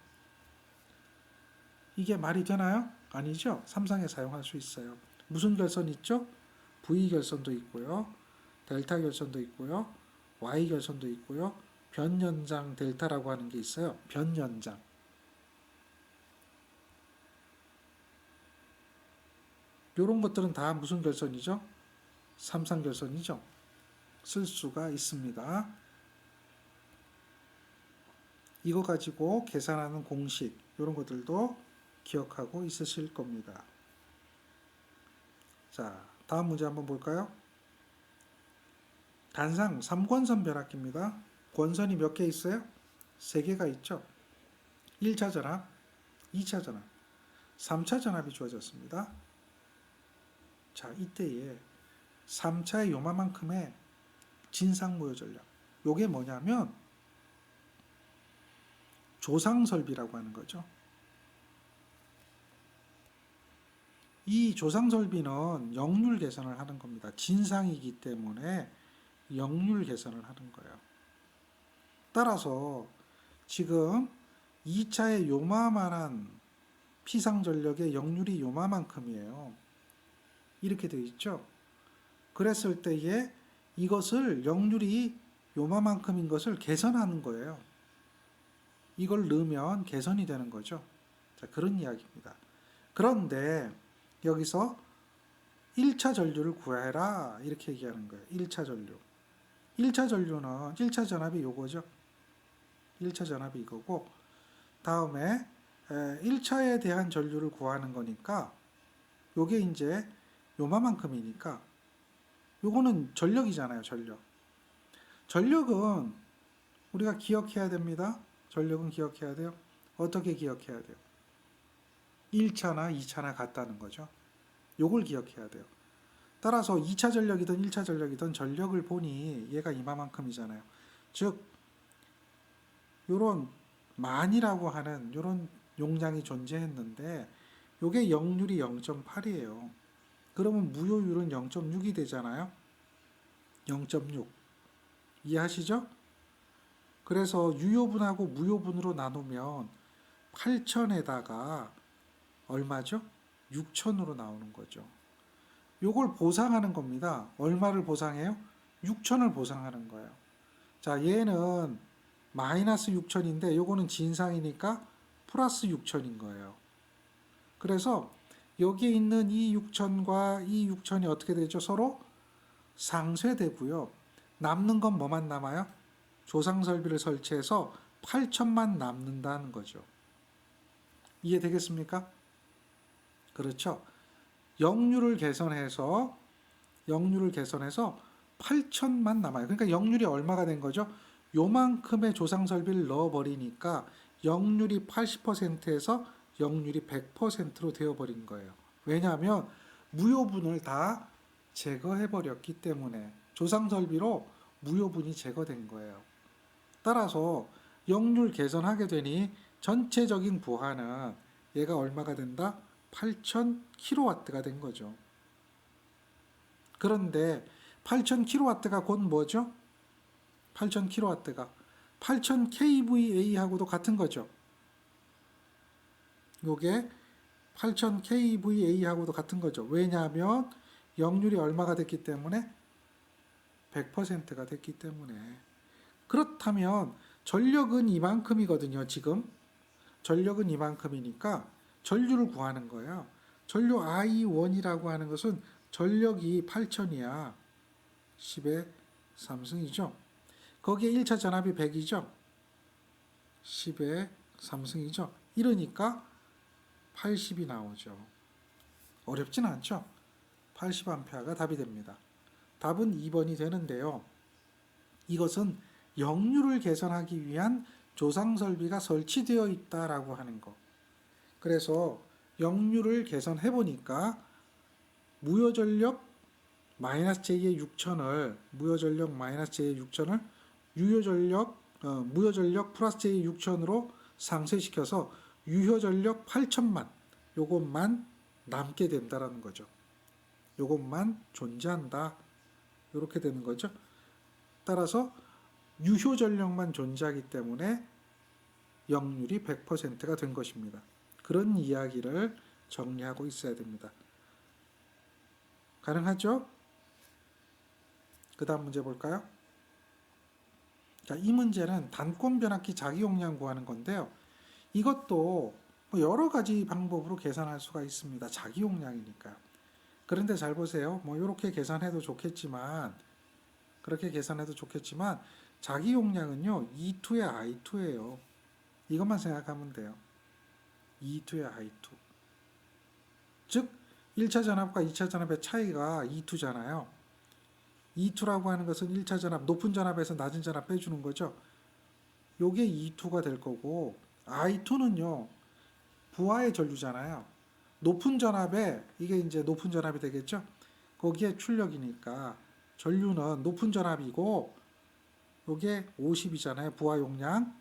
이게 말이 되나요? 아니죠. 삼상에 사용할 수 있어요. 무슨 결선이 있죠? V 결선도 있고요. 델타 결선도 있고요. Y 결선도 있고요. 변연장 델타라고 하는 게 있어요. 변연장. 이런 것들은 다 무슨 결선이죠? 삼상 결선이죠. 쓸 수가 있습니다. 이거 가지고 계산하는 공식 이런 것들도 기억하고 있으실 겁니다. 자, 다음 문제 한번 볼까요? 단상 3권선 변압기입니다. 권선이 몇 개 있어요? 3개가 있죠. 1차 전압, 2차 전압, 3차 전압이 주어졌습니다. 자, 이때에 3차의 요만큼의 진상무효 전력. 요게 뭐냐면 조상설비라고 하는 거죠. 이 조상설비는 역률 계산을 하는 겁니다. 진상이기 때문에 역률 계산을 하는 거예요. 따라서 지금 2차의 요마만한 피상전력의 역률이 요마만큼이에요. 이렇게 되어 있죠. 그랬을 때에 이것을 역률이 요마만큼인 것을 계산하는 거예요. 이걸 넣으면 개선이 되는 거죠. 자, 그런 이야기입니다. 그런데 여기서 1차 전류를 구해라 이렇게 얘기하는 거예요. 1차 전류. 1차 전류는 1차 전압이 요거죠. 1차 전압이 이거고 다음에 1차에 대한 전류를 구하는 거니까 요게 이제 요만큼이니까 요거는 전력이잖아요. 전력. 전력은 우리가 기억해야 됩니다. 전력은 기억해야 돼요. 어떻게 기억해야 돼요? 1차나 2차나 같다는 거죠. 요걸 기억해야 돼요. 따라서 2차 전력이든 1차 전력이든 전력을 보니 얘가 이만큼이잖아요. 즉 요런 만이라고 하는 요런 용량이 존재했는데 요게 역률이 0.8이에요. 그러면 무효율은 0.6이 되잖아요. 0.6. 이해하시죠? 그래서 유효분하고 무효분으로 나누면 8,000에다가 얼마죠? 6,000으로 나오는 거죠. 요걸 보상하는 겁니다. 얼마를 보상해요? 6,000을 보상하는 거예요. 자, 얘는 마이너스 6,000인데 요거는 진상이니까 플러스 6,000인 거예요. 그래서 여기에 있는 이 6,000과 이 6,000이 어떻게 되죠? 서로 상쇄되고요. 남는 건 뭐만 남아요? 조상설비를 설치해서 8,000만 남는다는 거죠. 이해되겠습니까? 그렇죠. 역률을 개선해서 8천만 남아요. 그러니까 역률이 얼마가 된 거죠? 요만큼의 조상 설비를 넣어버리니까 역률이 80%에서 역률이 100%로 되어버린 거예요. 왜냐하면 무효분을 다 제거해버렸기 때문에 조상 설비로 무효분이 제거된 거예요. 따라서 역률 개선하게 되니 전체적인 부하는 얘가 얼마가 된다? 8,000kW가 된 거죠. 그런데 8,000kW가 곧 뭐죠? 8,000kW가 8,000kVA하고도 같은 거죠. 요게 8,000kVA하고도 같은 거죠. 왜냐하면 역률이 얼마가 됐기 때문에 100%가 됐기 때문에. 그렇다면 전력은 이만큼이거든요. 지금 전력은 이만큼이니까 전류를 구하는 거예요. 전류 I1이라고 하는 것은 전력이 8,000이야. 10의 3승이죠. 거기에 1차 전압이 100이죠. 10의 3승이죠. 이러니까 80이 나오죠. 어렵진 않죠. 80A가 답이 됩니다. 답은 2번이 되는데요. 이것은 역률을 개선하기 위한 조상 설비가 설치되어 있다라고 하는 거. 그래서 역률을 개선해 보니까 무효전력 마이너스 J의 6천을 무효전력 마이너스 J의 6천을 무효전력 플러스 J의 6천으로 상쇄시켜서 유효전력 8천만 요것만 남게 된다라는 거죠. 요것만 존재한다. 이렇게 되는 거죠. 따라서 유효전력만 존재하기 때문에 역률이 100%가 된 것입니다. 그런 이야기를 정리하고 있어야 됩니다. 가능하죠? 그 다음 문제 볼까요? 자, 이 문제는 단권 변압기 자기 용량 구하는 건데요. 이것도 여러 가지 방법으로 계산할 수가 있습니다. 자기 용량이니까요. 그런데 잘 보세요. 이렇게 계산해도 좋겠지만 그렇게 계산해도 좋겠지만 자기 용량은요. E2의 I2예요. 이것만 생각하면 돼요. E2의 I2. 즉 1차 전압과 2차 전압의 차이가 E2잖아요. E2라고 하는 것은 1차 전압, 높은 전압에서 낮은 전압 빼주는 거죠. 요게 E2가 될 거고 I2는요. 부하의 전류잖아요. 높은 전압에 이게 이제 높은 전압이 되겠죠. 거기에 출력이니까 전류는 높은 전압이고 요게 50이잖아요. 부하 용량.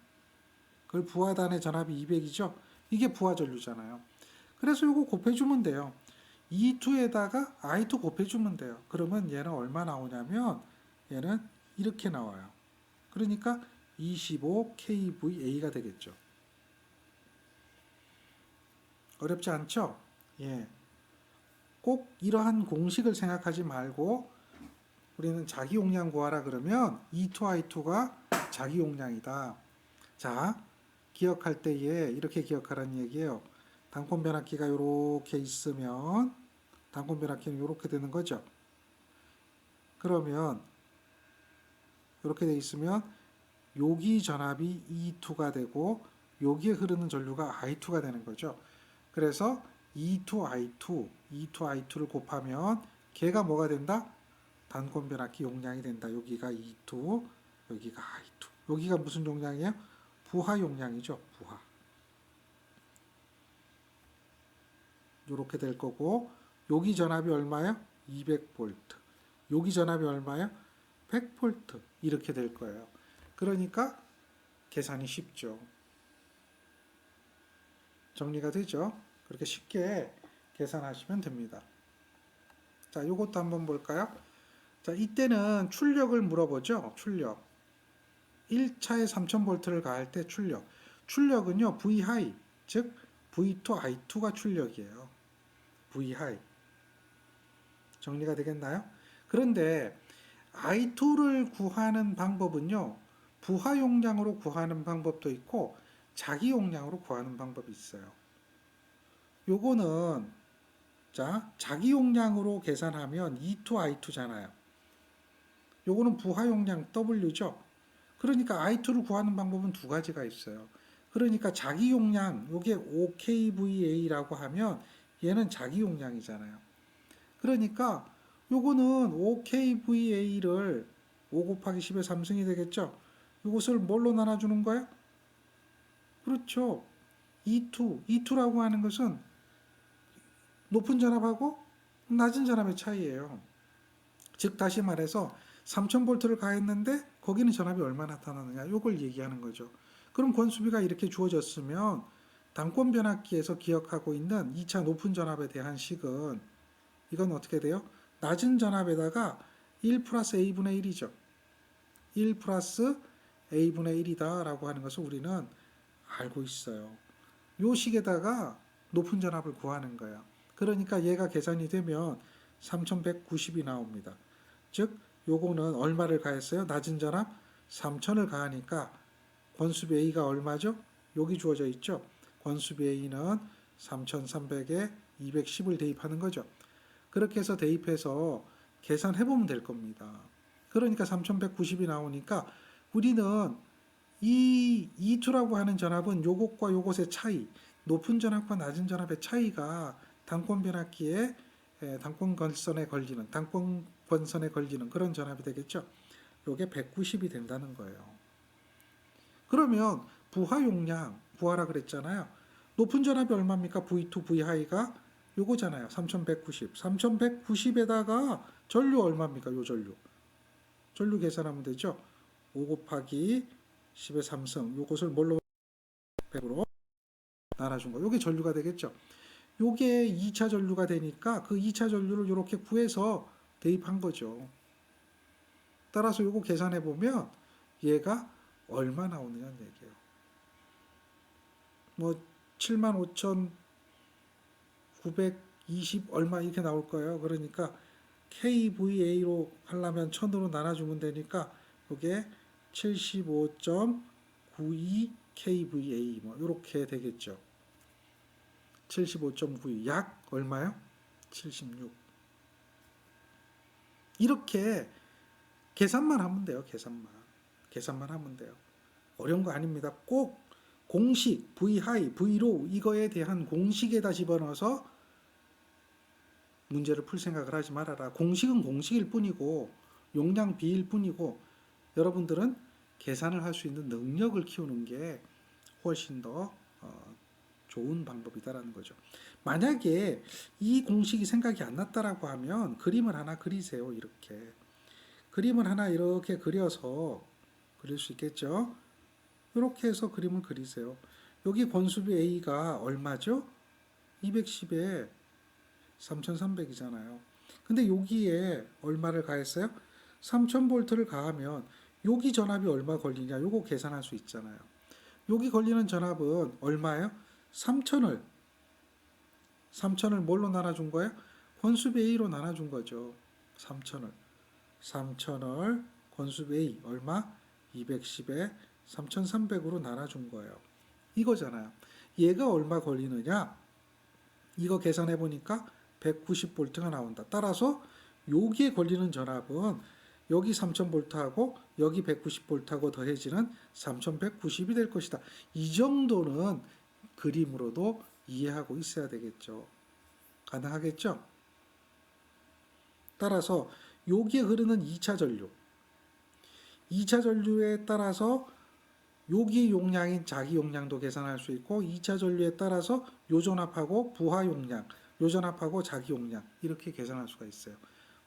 그걸 부하단의 전압이 200이죠. 이게 부하 전류잖아요. 그래서 요거 곱해주면 돼요. E2에다가 I2 곱해주면 돼요. 그러면 얘는 얼마 나오냐면 얘는 이렇게 나와요. 그러니까 25kVA가 되겠죠. 어렵지 않죠? 예. 꼭 이러한 공식을 생각하지 말고 우리는 자기 용량 구하라 그러면 E2I2가 자기 용량이다. 자, 기억할 때에 이렇게 기억하라는 얘기예요. 단권 변압기가 이렇게 있으면 단권 변압기는 이렇게 되는 거죠. 그러면 이렇게 돼 있으면 여기 전압이 E2가 되고 여기에 흐르는 전류가 I2가 되는 거죠. 그래서 E2I2를 곱하면 걔가 뭐가 된다? 단권 변압기 용량이 된다. 여기가 E2, 여기가 I2. 여기가 무슨 용량이에요? 부하 용량이죠. 부하. 이렇게 될 거고 여기 전압이 얼마예요? 200V. 여기 전압이 얼마예요? 100V. 이렇게 될 거예요. 그러니까 계산이 쉽죠. 정리가 되죠? 그렇게 쉽게 계산하시면 됩니다. 자, 요것도 한번 볼까요? 자, 이때는 출력을 물어보죠. 출력. 1차에 3000V를 가할 때 출력. 출력은요, V 하이, 즉 V2I2가 출력이에요. V 하이. 정리가 되겠나요? 그런데 I2를 구하는 방법은요, 부하 용량으로 구하는 방법도 있고 자기 용량으로 구하는 방법이 있어요. 요거는 자, 자기 용량으로 계산하면 E2I2잖아요. 요거는 부하 용량 W죠. 그러니까 I2를 구하는 방법은 두 가지가 있어요. 그러니까 자기 용량, 요게 5kVA라고 하면 얘는 자기 용량이잖아요. 그러니까 요거는 5kVA를 5 곱하기 10의 3승이 되겠죠. 이것을 뭘로 나눠주는 거예요? 그렇죠. E2라고 하는 것은 높은 전압하고 낮은 전압의 차이예요. 즉 다시 말해서 3000V를 가했는데 거기는 전압이 얼마 나타나느냐 이걸 얘기하는 거죠. 그럼 권수비가 이렇게 주어졌으면 단권 변압기에서 기억하고 있는 2차 높은 전압에 대한 식은 이건 어떻게 돼요? 낮은 전압에다가 1 플러스 A분의 1이죠. 1 플러스 A분의 1이다 라고 하는 것을 우리는 알고 있어요. 요 식에다가 높은 전압을 구하는 거예요. 그러니까 얘가 계산이 되면 3190이 나옵니다. 즉 요거는 얼마를 가했어요? 낮은 전압 3000을 가하니까 권수비 A가 얼마죠? 여기 주어져 있죠. 권수비 A는 3300에 210을 대입하는 거죠. 그렇게 해서 대입해서 계산해보면 될 겁니다. 그러니까 3190이 나오니까 우리는 이 E2라고 하는 전압은 요것과 요것의 차이, 높은 전압과 낮은 전압의 차이가 단권 변압기에 단권 권선에 걸리는 그런 전압이 되겠죠. 요게 190이 된다는 거예요. 그러면 부하 용량, 부하라 그랬잖아요. 높은 전압이 얼마입니까? V2, V하이가 요거잖아요. 3190. 3190에다가 전류 얼마입니까? 요 전류. 전류 계산하면 되죠. 5 곱하기 10의 3승. 요것을 뭘로 100으로 나눠준 거. 요게 전류가 되겠죠. 요게 2차 전류가 되니까 그 2차 전류를 이렇게 구해서 대입한 거죠. 따라서 요거 계산해 보면 얘가 얼마 나오느냐는 얘기예요. 뭐 75,920 얼마 이렇게 나올 거예요. 그러니까 KVA로 하려면 1000으로 나눠주면 되니까 이게 75.92 kVA 뭐 이렇게 되겠죠. 75.92 약 얼마요? 76. 이렇게 계산만 하면 돼요. 계산만 하면 돼요. 어려운 거 아닙니다. 꼭 공식 V-high, V-low 이거에 대한 공식에다 집어넣어서 문제를 풀 생각을 하지 말아라. 공식은 공식일 뿐이고 용량 비일 뿐이고 여러분들은 계산을 할 수 있는 능력을 키우는 게 훨씬 더 좋은 방법이다라는 거죠. 만약에 이 공식이 생각이 안 났다라고 하면 그림을 하나 그리세요. 이렇게 그림을 하나 이렇게 그려서 그릴 수 있겠죠. 이렇게 해서 그림을 그리세요. 여기 권수비 A가 얼마죠? 210에 3300이잖아요. 근데 여기에 얼마를 가했어요? 3000V를 가하면 여기 전압이 얼마 걸리냐 요거 계산할 수 있잖아요. 여기 걸리는 전압은 얼마예요? 3000을 뭘로 나눠준 거예요? 권수비 A로 나눠준 거죠. 3000을 권수비 A 얼마? 210에 3300으로 나눠준 거예요. 이거잖아요. 얘가 얼마 걸리느냐? 이거 계산해 보니까 190V가 나온다. 따라서 여기에 걸리는 전압은 여기 3000V하고 여기 190V하고 더해지는 3190이 될 것이다. 이 정도는 그림으로도 이해하고 있어야 되겠죠. 가능하겠죠? 따라서 여기에 흐르는 2차 전류. 2차 전류에 따라서 여기 용량인 자기 용량도 계산할 수 있고 2차 전류에 따라서 요전압하고 부하 용량, 요전압하고 자기 용량 이렇게 계산할 수가 있어요.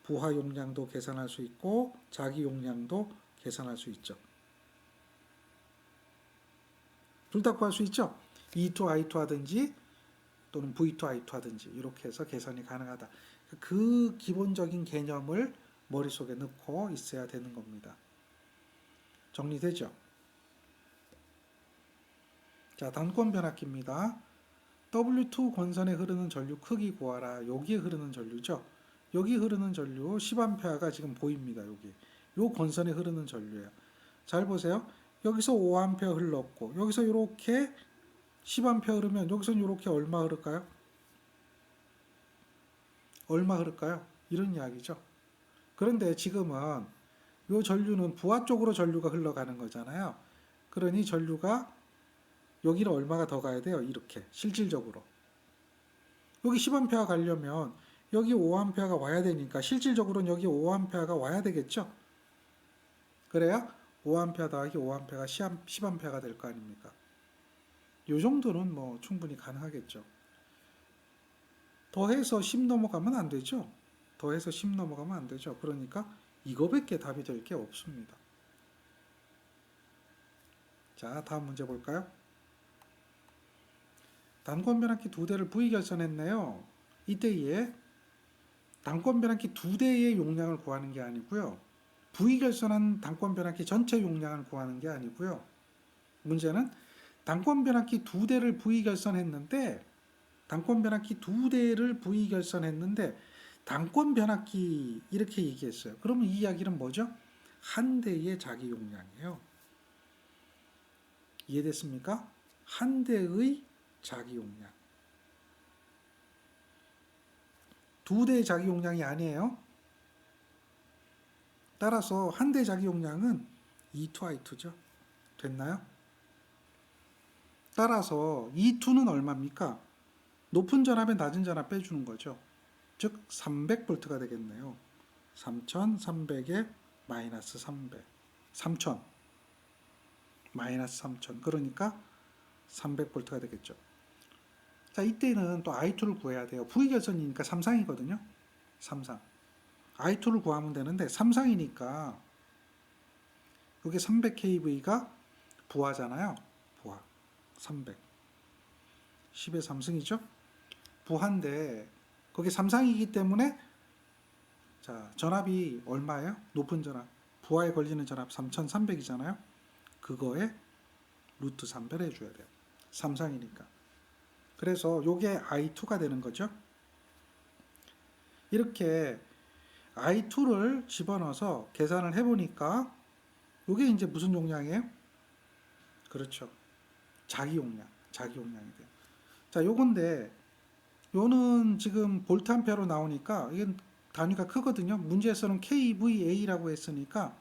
부하 용량도 계산할 수 있고 자기 용량도 계산할 수 있죠. 둘 다 구할 수 있죠. E2, I2 하든지 또는 V2, I2 하든지 이렇게 해서 계산이 가능하다. 그 기본적인 개념을 머릿속에 넣고 있어야 되는 겁니다. 정리되죠? 자, 단권 변압기입니다. W2 권선에 흐르는 전류 크기 구하라. 여기에 흐르는 전류죠. 여기 흐르는 전류 10A가 지금 보입니다. 여기. 요 권선에 흐르는 전류예요. 잘 보세요. 여기서 5A 흘렀고 여기서 이렇게 10A 흐르면 여기서는 이렇게 얼마 흐를까요? 얼마 흐를까요? 이런 이야기죠. 그런데 지금은 요 전류는 부하 쪽으로 전류가 흘러가는 거잖아요. 그러니 전류가 여기는 얼마가 더 가야 돼요? 이렇게 실질적으로. 여기 10A가 가려면 여기 5A가 와야 되니까 실질적으로는 여기 5A가 와야 되겠죠? 그래야 5A 더하기 5A가 10A가 될 거 아닙니까? 이 정도는 뭐 충분히 가능하겠죠. 더해서 10 넘어가면 안 되죠. 더해서 10 넘어가면 안 되죠. 그러니까 이거밖에 답이 될 게 없습니다. 자, 다음 문제 볼까요? 단권 변압기 2대를 V 결선했네요. 이때에 단권 변압기 2대의 용량을 구하는 게 아니고요. V 결선한 단권 변압기 전체 용량을 구하는 게 아니고요. 문제는 단권 변압기 2대를 V 결선했는데 단권 변압기 2대를 V 결선했는데 단권 변압기 이렇게 얘기했어요. 그러면 이 이야기는 뭐죠? 한 대의 자기 용량이에요. 이해됐습니까? 한 대의 자기 용량. 2대의 자기 용량이 아니에요. 따라서 한 대 자기 용량은 E2I2죠. 됐나요? 따라서 E2는 얼마입니까? 높은 전압에 낮은 전압 빼주는 거죠. 즉 300V가 되겠네요. 3300에 마이너스 300. 3000. 마이너스 3000. 그러니까 300V가 되겠죠. 자, 이때는 또 I2를 구해야 돼요. V결선이니까 3상이거든요. 3상. I2를 구하면 되는데 3상이니까 여기 300kV가 부하잖아요. 부하. 300. 10의 3승이죠. 부하인데 거기 3상이기 때문에 자, 전압이 얼마예요? 높은 전압. 부하에 걸리는 전압 3300이잖아요. 그거에 루트 3배를 해줘야 돼요. 3상이니까. 그래서 요게 I2가 되는 거죠. 이렇게 I2를 집어넣어서 계산을 해보니까 요게 이제 무슨 용량이에요? 그렇죠. 자기 용량. 자기 용량이 돼요. 자, 요건데 요는 지금 볼트 암페어로 나오니까 이게 단위가 크거든요. 문제에서는 kVA라고 했으니까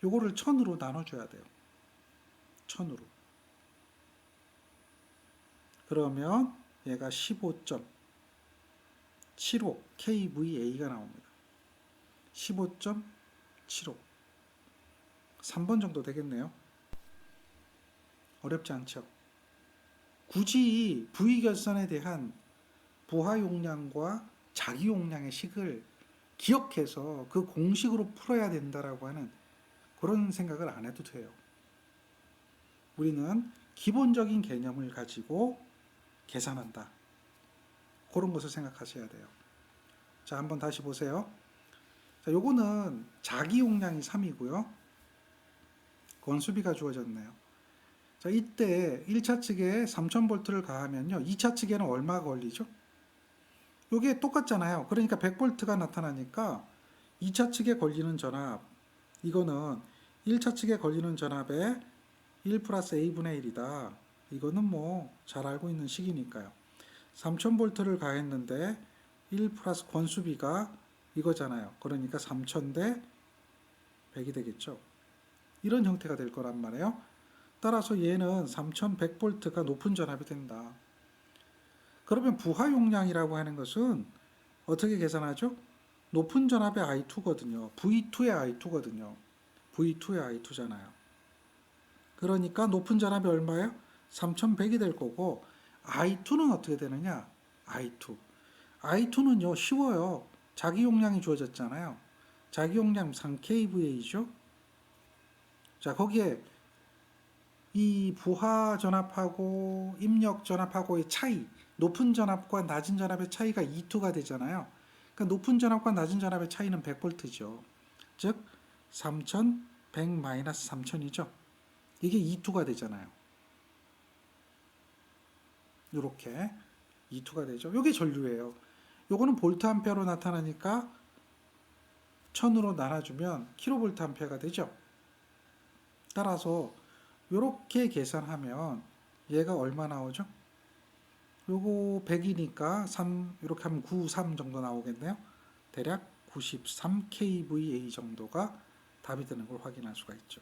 요거를 1000으로 나눠줘야 돼요. 1000으로. 그러면 얘가 15.75 kVA가 나옵니다. 15.75 3번 정도 되겠네요. 어렵지 않죠. 굳이 V결선에 대한 부하 용량과 자기 용량의 식을 기억해서 그 공식으로 풀어야 된다라고 하는 그런 생각을 안 해도 돼요. 우리는 기본적인 개념을 가지고 계산한다. 그런 것을 생각하셔야 돼요. 자, 한번 다시 보세요. 자, 요거는 자기 용량이 3이고요. 건수비가 주어졌네요. 자, 이때 1차 측에 3000V를 가하면요. 2차 측에는 얼마가 걸리죠? 요게 똑같잖아요. 그러니까 100V가 나타나니까 2차 측에 걸리는 전압, 이거는 1차 측에 걸리는 전압의 1 플러스 A분의 1이다. 이거는 뭐 잘 알고 있는 식이니까요. 3000V를 가했는데 1 플러스 권수비가 이거잖아요. 그러니까 3000대 100이 되겠죠. 이런 형태가 될 거란 말이에요. 따라서 얘는 3100V가 높은 전압이 된다. 그러면 부하 용량이라고 하는 것은 어떻게 계산하죠? 높은 전압의 I2거든요. V2의 I2거든요. V2의 I2잖아요. 그러니까 높은 전압이 얼마예요? 3100이 될 거고 I2는 어떻게 되느냐? I2. I2는요, 쉬워요. 자기 용량이 주어졌잖아요. 자기 용량 3kVA죠. 자, 거기에 이 부하 전압하고 입력 전압하고의 차이, 높은 전압과 낮은 전압의 차이가 E2가 되잖아요. 그러니까 높은 전압과 낮은 전압의 차이는 100V죠. 즉 3100-3000이죠. 이게 E2가 되잖아요. 이렇게 E2가 되죠. 이게 전류예요. 요거는 볼트 암페어로 나타나니까 1000으로 나눠주면 킬로볼트 암페어가 되죠. 따라서 이렇게 계산하면 얘가 얼마 나오죠? 요거 100이니까 3 이렇게 하면 93 정도 나오겠네요. 대략 93 kVA 정도가 답이 되는 걸 확인할 수가 있죠.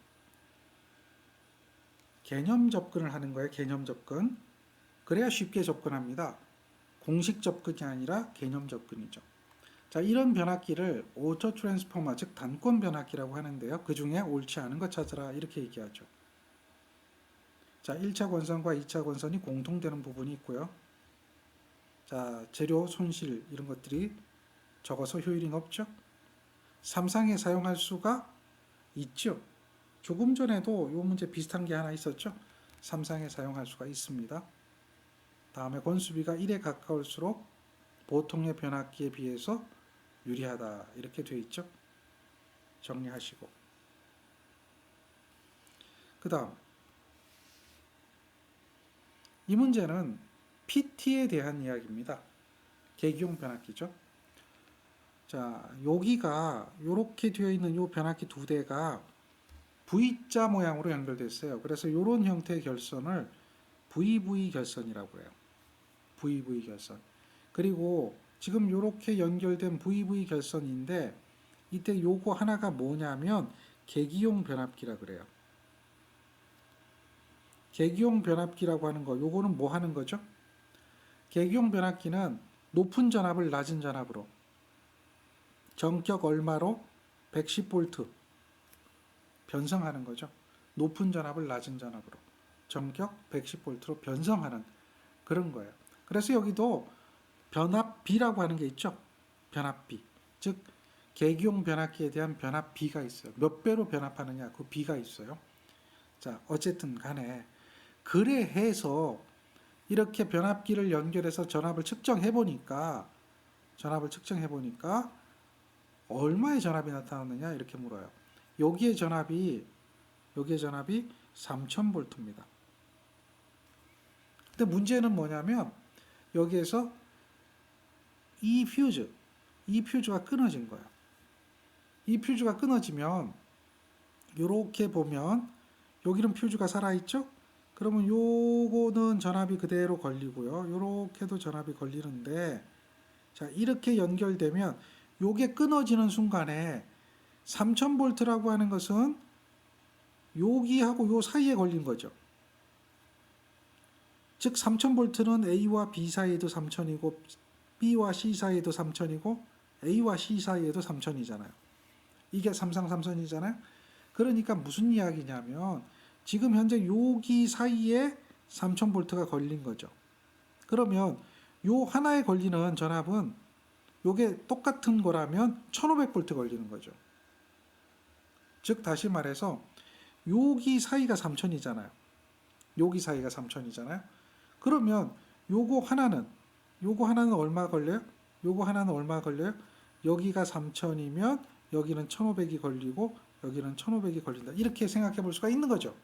개념 접근을 하는 거예요. 개념 접근. 그래야 쉽게 접근합니다. 공식 접근이 아니라 개념 접근이죠. 자, 이런 변압기를 오토 트랜스포머, 즉 단권 변압기라고 하는데요. 그 중에 옳지 않은 것 찾아라 이렇게 얘기하죠. 자, 1차 권선과 2차 권선이 공통되는 부분이 있고요. 자, 재료 손실 이런 것들이 적어서 효율이 높죠. 3상에 사용할 수가 있죠. 조금 전에도 이 문제 비슷한 게 하나 있었죠. 3상에 사용할 수가 있습니다. 다음에 권수비가 1에 가까울수록 보통의 변압기에 비해서 유리하다 이렇게 되어 있죠. 정리하시고 그 다음 이 문제는 PT에 대한 이야기입니다. 계기용 변압기죠. 자, 여기가 이렇게 되어 있는 이 변압기 두 대가 V자 모양으로 연결됐어요. 그래서 이런 형태의 결선을 VV 결선이라고 해요. VV 결선. 그리고 지금 이렇게 연결된 VV 결선인데 이때 요거 하나가 뭐냐면 계기용 변압기라 그래요. 계기용 변압기라고 하는 거, 요거는 뭐 하는 거죠? 계기용 변압기는 높은 전압을 낮은 전압으로 전격 얼마로 110V 변성하는 거죠. 높은 전압을 낮은 전압으로 전격 110V로 변성하는 그런 거예요. 그래서 여기도 변압비라고 하는 게 있죠. 변압비. 즉 계기용 변압기에 대한 변압비가 있어요. 몇 배로 변압하느냐 그 비가 있어요. 자, 어쨌든 간에 그래 해서 이렇게 변압기를 연결해서 전압을 측정해 보니까 얼마의 전압이 나타났느냐 이렇게 물어요. 여기에 전압이 3000V입니다. 근데 문제는 뭐냐면 여기에서 이 퓨즈가 끊어진 거예요. 이 퓨즈가 끊어지면 이렇게 보면 여기는 퓨즈가 살아있죠? 그러면 요거는 전압이 그대로 걸리고요. 요렇게도 전압이 걸리는데 자, 이렇게 연결되면 요게 끊어지는 순간에 3000V라고 하는 것은 여기하고 요 사이에 걸린 거죠. 즉 3000V는 A와 B 사이에도 3000이고 B와 C 사이에도 3000이고 A와 C 사이에도 3000이잖아요. 이게 삼성삼선이잖아요. 그러니까 무슨 이야기냐면 지금 현재 여기 사이에 3000V가 걸린 거죠. 그러면 요 하나에 걸리는 전압은 요게 똑같은 거라면 1500V 걸리는 거죠. 즉 다시 말해서 여기 사이가 3000이잖아요. 여기 사이가 3000이잖아요. 그러면 요거 하나는 얼마 걸려요? 요거 하나는 얼마 걸려요? 여기가 3000이면 여기는 1500이 걸리고 여기는 1500이 걸린다. 이렇게 생각해 볼 수가 있는 거죠.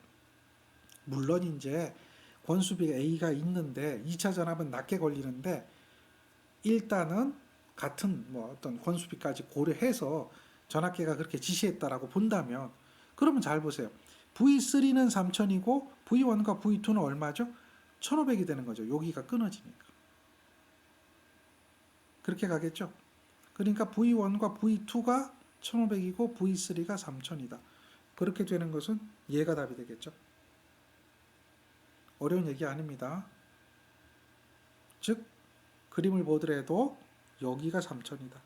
물론 이제 권수비가 A가 있는데 2차 전압은 낮게 걸리는데 일단은 같은 뭐 어떤 권수비까지 고려해서 전압계가 그렇게 지시했다라고 본다면 그러면 잘 보세요. V3는 3000이고 V1과 V2는 얼마죠? 1500이 되는 거죠. 여기가 끊어지니까. 그렇게 가겠죠? 그러니까 V1과 V2가 1500이고 V3가 3000이다. 그렇게 되는 것은 얘가 답이 되겠죠. 어려운 얘기 아닙니다. 즉 그림을 보더라도 여기가 3000이다.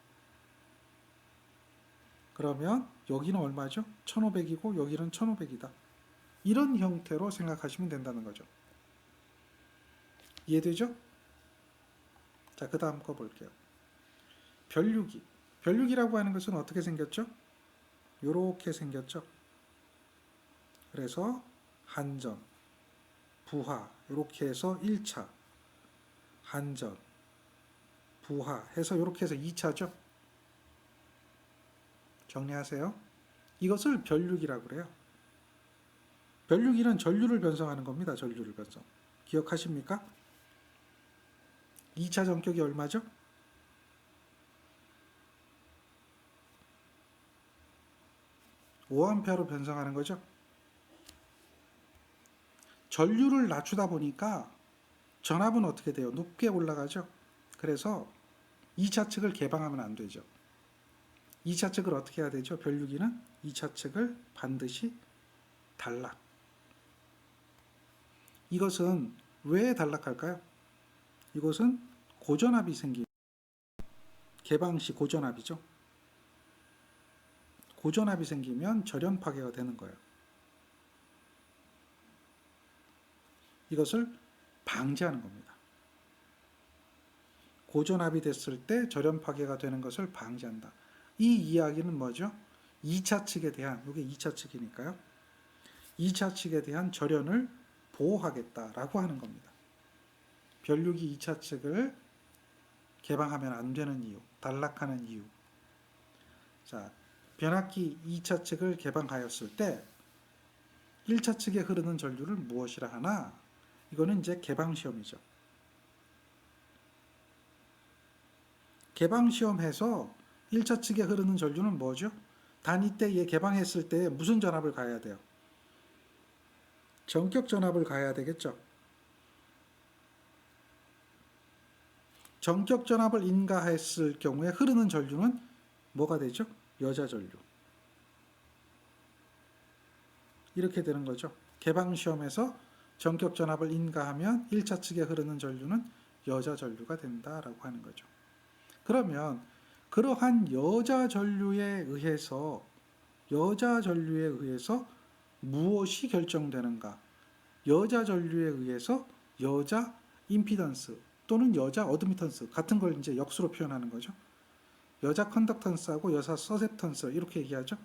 그러면 여기는 얼마죠? 1500이고 여기는 1500이다. 이런 형태로 생각하시면 된다는 거죠. 이해되죠? 자, 그 다음 거 볼게요. 변류기. 변류기라고 하는 것은 어떻게 생겼죠? 요렇게 생겼죠. 그래서 한전, 부하 이렇게 해서 1차, 한전, 부하 해서 이렇게 해서 2차죠. 정리하세요. 이것을 변류기라고 그래요. 변류기는 전류를 변성하는 겁니다. 전류를 변성. 기억하십니까? 2차 전격이 얼마죠? 5A로 변성하는 거죠. 전류를 낮추다 보니까 전압은 어떻게 돼요? 높게 올라가죠. 그래서 2차 측을 개방하면 안 되죠. 2차 측을 어떻게 해야 되죠? 변류기는 2차 측을 반드시 단락. 이것은 왜 단락할까요? 이것은 고전압이 개방시 고전압이죠. 고전압이 생기면 절연 파괴가 되는 거예요. 이것을 방지하는 겁니다. 고전압이 됐을 때 절연 파괴가 되는 것을 방지한다. 이 이야기는 뭐죠? 2차 측에 대한, 이게 2차 측이니까요. 2차 측에 대한 절연을 보호하겠다라고 하는 겁니다. 변류기 2차 측을 개방하면 안 되는 이유, 단락하는 이유. 자, 변압기 2차 측을 개방하였을 때 1차 측에 흐르는 전류를 무엇이라 하나? 이거는 이제 개방시험이죠. 개방시험해서 1차 측에 흐르는 전류는 뭐죠? 단 이때 얘 개방했을 때 무슨 전압을 가야 돼요? 전격 전압을 가야 되겠죠. 전격 전압을 인가했을 경우에 흐르는 전류는 뭐가 되죠? 여자 전류. 이렇게 되는 거죠. 개방 시험에서 전격 전압을 인가하면 1차 측에 흐르는 전류는 여자 전류가 된다라고 하는 거죠. 그러면 그러한 여자 전류에 의해서 무엇이 결정되는가? 여자 전류에 의해서 여자 임피던스 또는 여자 어드미턴스 같은 걸 이제 역수로 표현하는 거죠. 여자 컨덕턴스하고 여자 서셉턴스 이렇게 얘기하죠.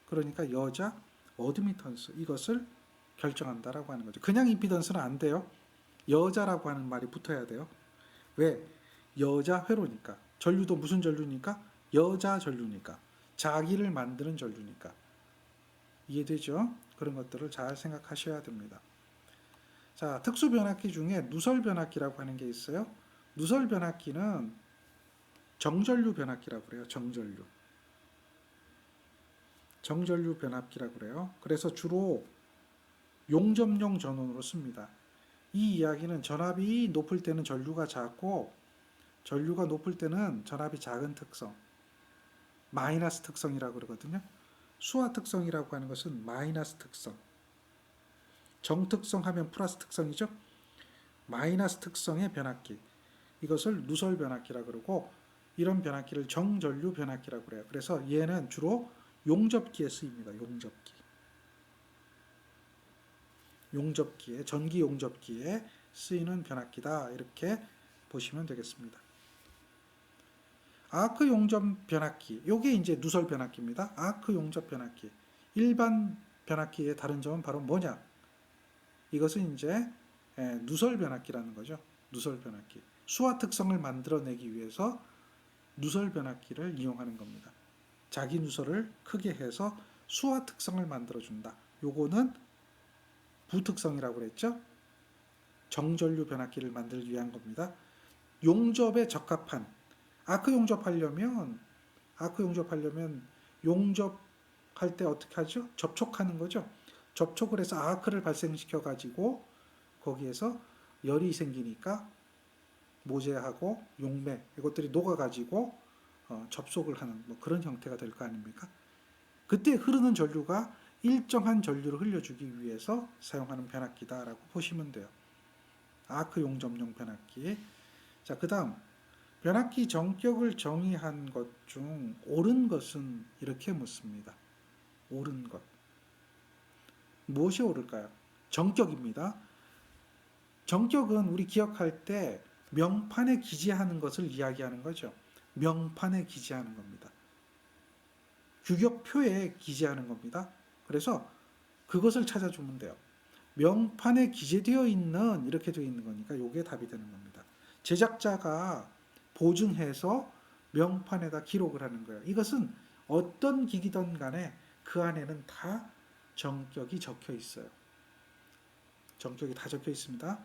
그러니까 여자 어드미턴스 이것을 결정한다라고 하는 거죠. 그냥 임피던스는 안 돼요. 여자라고 하는 말이 붙어야 돼요. 왜? 여자 회로니까. 전류도 무슨 전류니까? 여자 전류니까. 자기를 만드는 전류니까. 이해되죠? 그런 것들을 잘 생각하셔야 됩니다. 자, 특수 변압기 중에 누설 변압기라고 하는 게 있어요. 누설 변압기는 정전류 변압기라고 그래요. 정전류 변압기라고 그래요. 그래서 주로 용접용 전원으로 씁니다. 이 이야기는 전압이 높을 때는 전류가 작고 전류가 높을 때는 전압이 작은 특성, 마이너스 특성이라고 그러거든요. 수화 특성이라고 하는 것은 마이너스 특성, 정특성 하면 플러스 특성이죠. 마이너스 특성의 변압기, 이것을 누설 변압기라고 그러고 이런 변압기를 정전류 변압기라고 그래요. 그래서 얘는 주로 용접기에 쓰입니다. 용접기에 전기 용접기에 쓰이는 변압기다 이렇게 보시면 되겠습니다. 아크 용접 변압기, 요게 이제 누설 변압기입니다. 아크 용접 변압기. 일반 변압기의 다른 점은 바로 뭐냐? 이것은 이제 누설 변압기라는 거죠. 누설 변압기. 수화 특성을 만들어내기 위해서 누설 변압기를 이용하는 겁니다. 자기 누설을 크게 해서 수화 특성을 만들어준다. 요거는 부특성이라고 그랬죠. 정전류 변압기를 만들기 위한 겁니다. 용접에 적합한 아크 용접하려면 용접할 때 어떻게 하죠? 접촉하는 거죠. 접촉을 해서 아크를 발생시켜 가지고 거기에서 열이 생기니까 모재하고 용매 이것들이 녹아 가지고 접속을 하는 뭐 그런 형태가 될 거 아닙니까? 그때 흐르는 전류가 일정한 전류를 흘려주기 위해서 사용하는 변압기다라고 보시면 돼요. 아크 용접용 변압기. 자, 그다음 변압기 정격을 정의한 것 중 옳은 것은 이렇게 묻습니다. 옳은 것. 무엇이 옳을까요? 정격입니다. 정격은 우리 기억할 때 명판에 기재하는 것을 이야기하는 거죠. 명판에 기재하는 겁니다. 규격표에 기재하는 겁니다. 그래서 그것을 찾아주면 돼요. 명판에 기재되어 있는 이렇게 되어 있는 거니까 이게 답이 되는 겁니다. 제작자가 보증해서 명판에다 기록을 하는 거예요. 이것은 어떤 기기든 간에 그 안에는 다 정격이 적혀 있어요. 정격이 다 적혀 있습니다.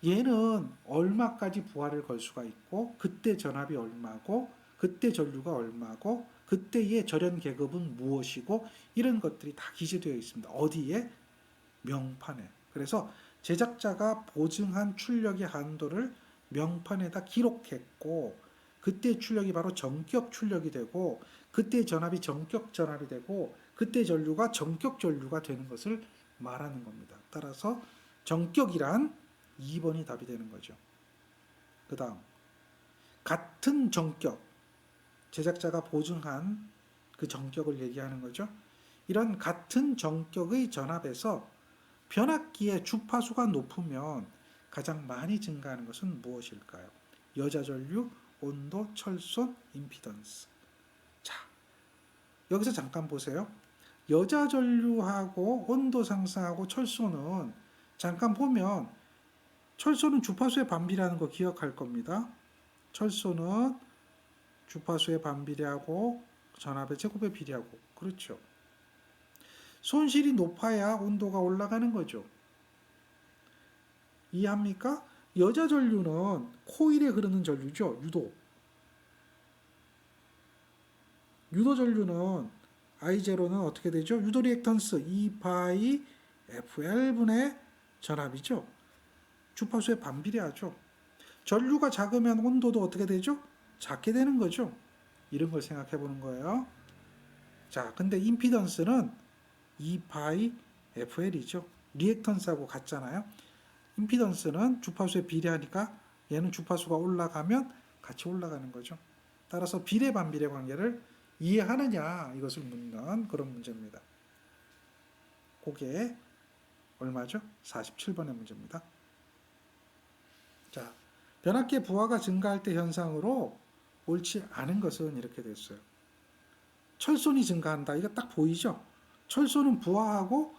얘는 얼마까지 부하를 걸 수가 있고 그때 전압이 얼마고 그때 전류가 얼마고 그때의 절연 계급은 무엇이고 이런 것들이 다 기재되어 있습니다. 어디에? 명판에. 그래서 제작자가 보증한 출력의 한도를 명판에다 기록했고 그때 출력이 바로 정격 출력이 되고 그때 전압이 정격 전압이 되고 그때 전류가 정격 전류가 되는 것을 말하는 겁니다. 따라서 정격이란 2번이 답이 되는 거죠. 그 다음 같은 정격, 제작자가 보증한 그 정격을 얘기하는 거죠. 이런 같은 정격의 전압에서 변압기의 주파수가 높으면 가장 많이 증가하는 것은 무엇일까요? 여자전류, 온도, 철손, 임피던스. 자, 여기서 잠깐 보세요. 여자전류하고 온도 상승하고 철소는 잠깐 보면 철소는 주파수의 반비례하는 거 기억할 겁니다. 철소는 주파수의 반비례하고 전압의 제곱에 비례하고 그렇죠. 손실이 높아야 온도가 올라가는 거죠. 이해합니까? 여자전류는 코일에 흐르는 전류죠. 유도 전류는 I0는 어떻게 되죠? 유도 리액턴스 2파이 FL분의 전압이죠. 주파수에 반비례하죠. 전류가 작으면 온도도 어떻게 되죠? 작게 되는 거죠. 이런 걸 생각해 보는 거예요. 자, 근데 임피던스는 2파이 FL이죠. 리액턴스하고 같잖아요. 임피던스는 주파수에 비례하니까 얘는 주파수가 올라가면 같이 올라가는 거죠. 따라서 비례 반비례 관계를 이해하느냐 이것을 묻는 그런 문제입니다. 그게 얼마죠? 47번의 문제입니다. 자, 변압기의 부하가 증가할 때 현상으로 옳지 않은 것은 이렇게 됐어요. 철손이 증가한다. 이거 딱 보이죠? 철손은 부하하고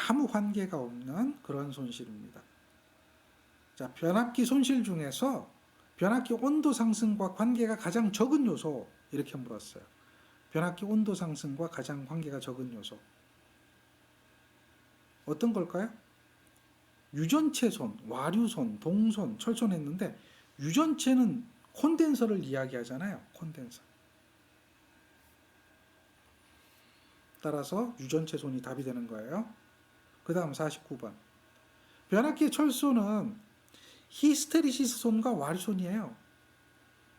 아무 관계가 없는 그런 손실입니다. 자, 변압기 손실 중에서 변압기 온도 상승과 관계가 가장 적은 요소 이렇게 물었어요. 변압기 온도 상승과 가장 관계가 적은 요소. 어떤 걸까요? 유전체손, 와류손, 동손, 철손 했는데 유전체는 콘덴서를 이야기하잖아요. 콘덴서. 따라서 유전체손이 답이 되는 거예요. 그 다음 49번. 변압기의 철손은 히스테리시스 손과 와류손이에요.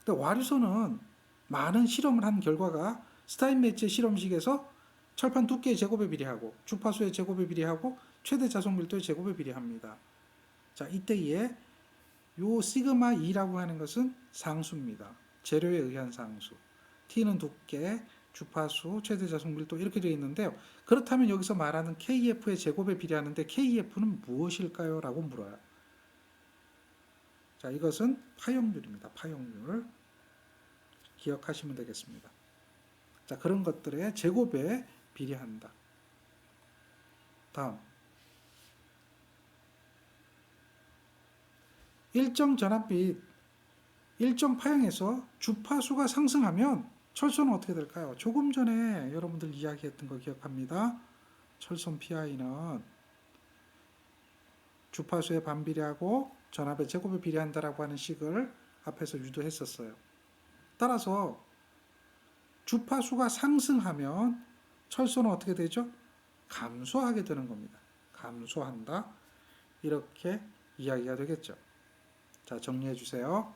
근데 와류손은 많은 실험을 한 결과가 스타인메츠의 실험식에서 철판 두께의 제곱에 비례하고 주파수의 제곱에 비례하고 최대 자속 밀도의 제곱에 비례합니다. 자, 이때에 요 시그마 2라고 하는 것은 상수입니다. 재료에 의한 상수. T는 두께, 주파수, 최대 자속 밀도 이렇게 되어 있는데요. 그렇다면 여기서 말하는 KF의 제곱에 비례하는데 KF는 무엇일까요? 라고 물어요. 자, 이것은 파형률입니다. 파형률. 기억하시면 되겠습니다. 자, 그런 것들의 제곱에 비례한다. 다음. 일정 전압빛, 일정 파형에서 주파수가 상승하면 철소는 어떻게 될까요? 조금 전에 여러분들 이야기했던 거 기억합니다. 철선 PI는 주파수에 반비례하고 전압의 제곱에 비례한다라고 하는 식을 앞에서 유도했었어요. 따라서 주파수가 상승하면 철소는 어떻게 되죠? 감소하게 되는 겁니다. 감소한다. 이렇게 이야기가 되겠죠. 자, 정리해 주세요.